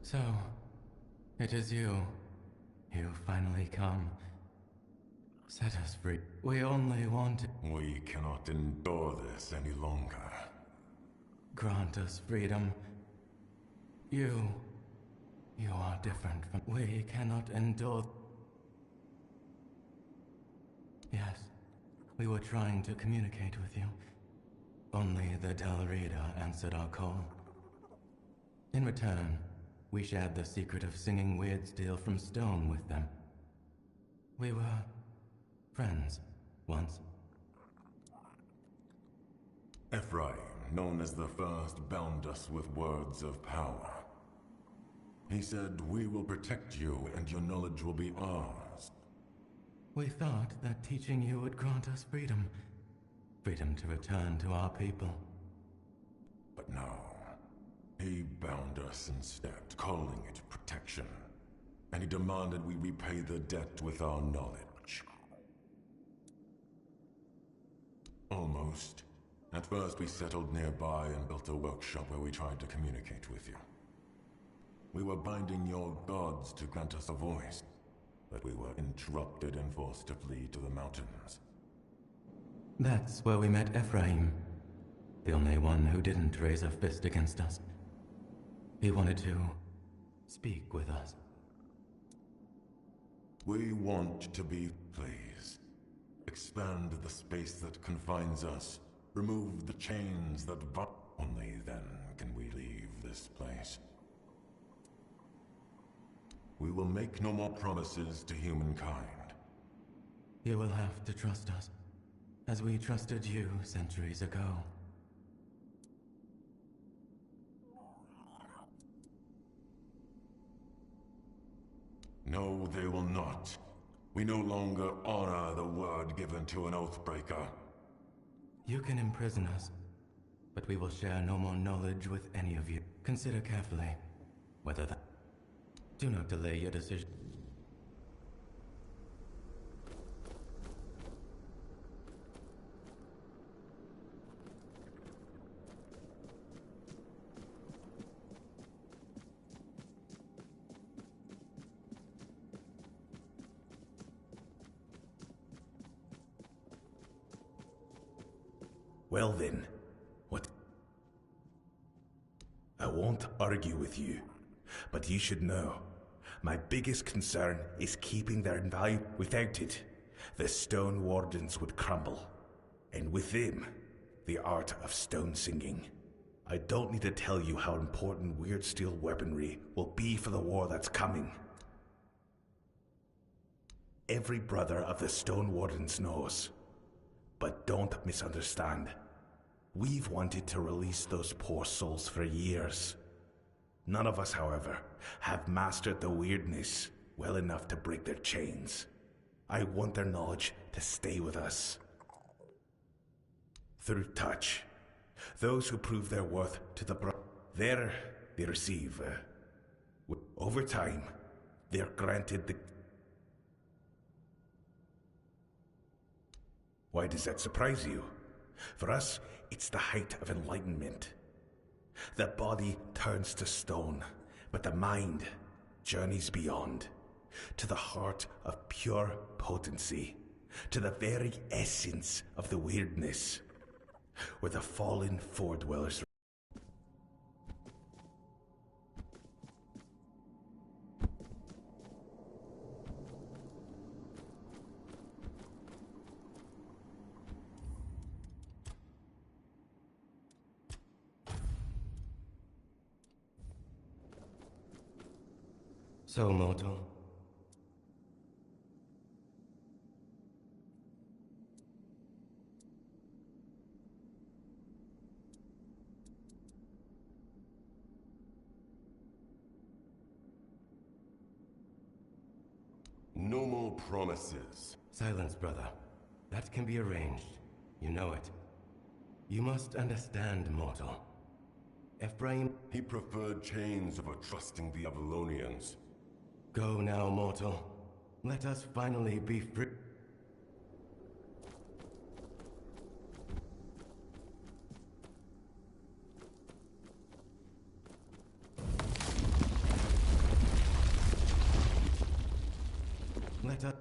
So, it is you. You finally come. Set us free. We only want... We cannot endure this any longer. Grant us freedom. You are different from... We cannot endure... Yes, we were trying to communicate with you. Only the Dalrida answered our call. In return, we shared the secret of singing weird steel from stone with them. We were friends once. Ephraim, known as the First, bound us with words of power. He said, we will protect you and your knowledge will be ours. We thought that teaching you would grant us freedom. Freedom to return to our people. But no. He bound us instead, calling it protection. And he demanded we repay the debt with our knowledge. Almost. At first we settled nearby and built a workshop where we tried to communicate with you. We were binding your gods to grant us a voice, but we were interrupted and forced to flee to the mountains. That's where we met Ephraim. The only one who didn't raise a fist against us. He wanted to speak with us. We want to be pleased. Expand the space that confines us. Remove the chains that only then can we leave this place. We will make no more promises to humankind. You will have to trust us, as we trusted you centuries ago. No, they will not. We no longer honor the word given to an Oathbreaker. You can imprison us, but we will share no more knowledge with any of you. Consider carefully whether that... Do not delay your decision. Well then, what? I won't argue with you, but you should know, my biggest concern is keeping their value. Without it, the Stone Wardens would crumble, and with them, the art of stone singing. I don't need to tell you how important weird steel weaponry will be for the war that's coming. Every brother of the Stone Wardens knows, but don't misunderstand. We've wanted to release those poor souls for years. None of us, however, have mastered the weirdness well enough to break their chains. I want their knowledge to stay with us. Through touch, those who prove their worth to the they receive. Over time, they're granted the... Why does that surprise you? For us, it's the height of enlightenment. The body turns to stone, but the mind journeys beyond, to the heart of pure potency, to the very essence of the weirdness, where the fallen foredwellers. So, mortal. No more promises. Silence, brother. That can be arranged. You know it. You must understand, mortal. Ephraim... He preferred chains over trusting the Avalonians. Go now, mortal. Let us finally be free. Let us...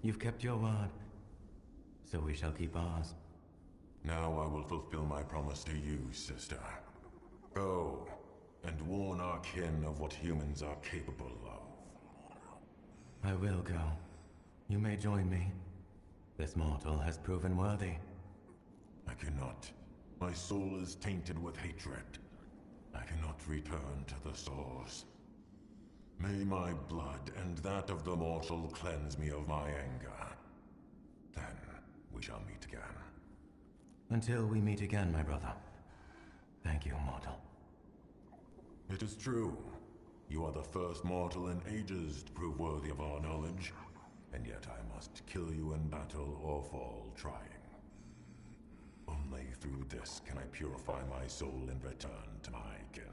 You've kept your word, so we shall keep ours. Now I will fulfill my promise to you, sister. Go, and warn our kin of what humans are capable of. I will go. You may join me, This mortal has proven worthy. I cannot. My soul is tainted with hatred. I cannot return to the source. May my blood and that of the mortal cleanse me of my anger. Then we shall meet again. Until we meet again, my brother. Thank you, mortal. It is true. You are the first mortal in ages to prove worthy of our knowledge. And yet I must kill you in battle or fall trying. Only through this can I purify my soul and return to my kin.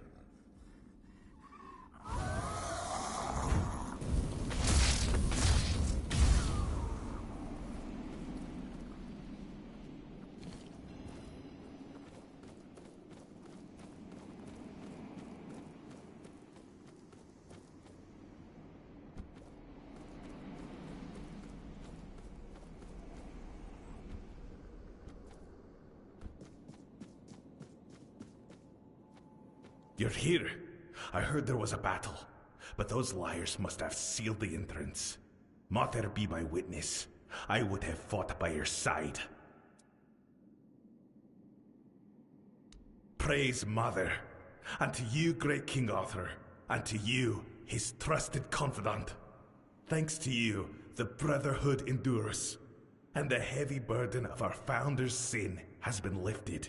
You're here. I heard there was a battle, but those liars must have sealed the entrance. Mater be my witness. I would have fought by your side. Praise Mother, and to you, great King Arthur, and to you, his trusted confidant. Thanks to you, the Brotherhood endures, and the heavy burden of our founder's sin has been lifted.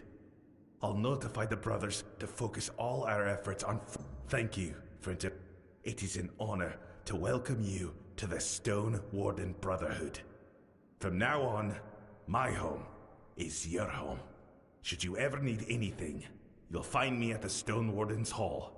I'll notify the brothers to focus all our efforts on. Thank you, friendship. It is an honor to welcome you to the Stone Warden Brotherhood. From now on, my home is your home. Should you ever need anything, you'll find me at the Stone Warden's Hall.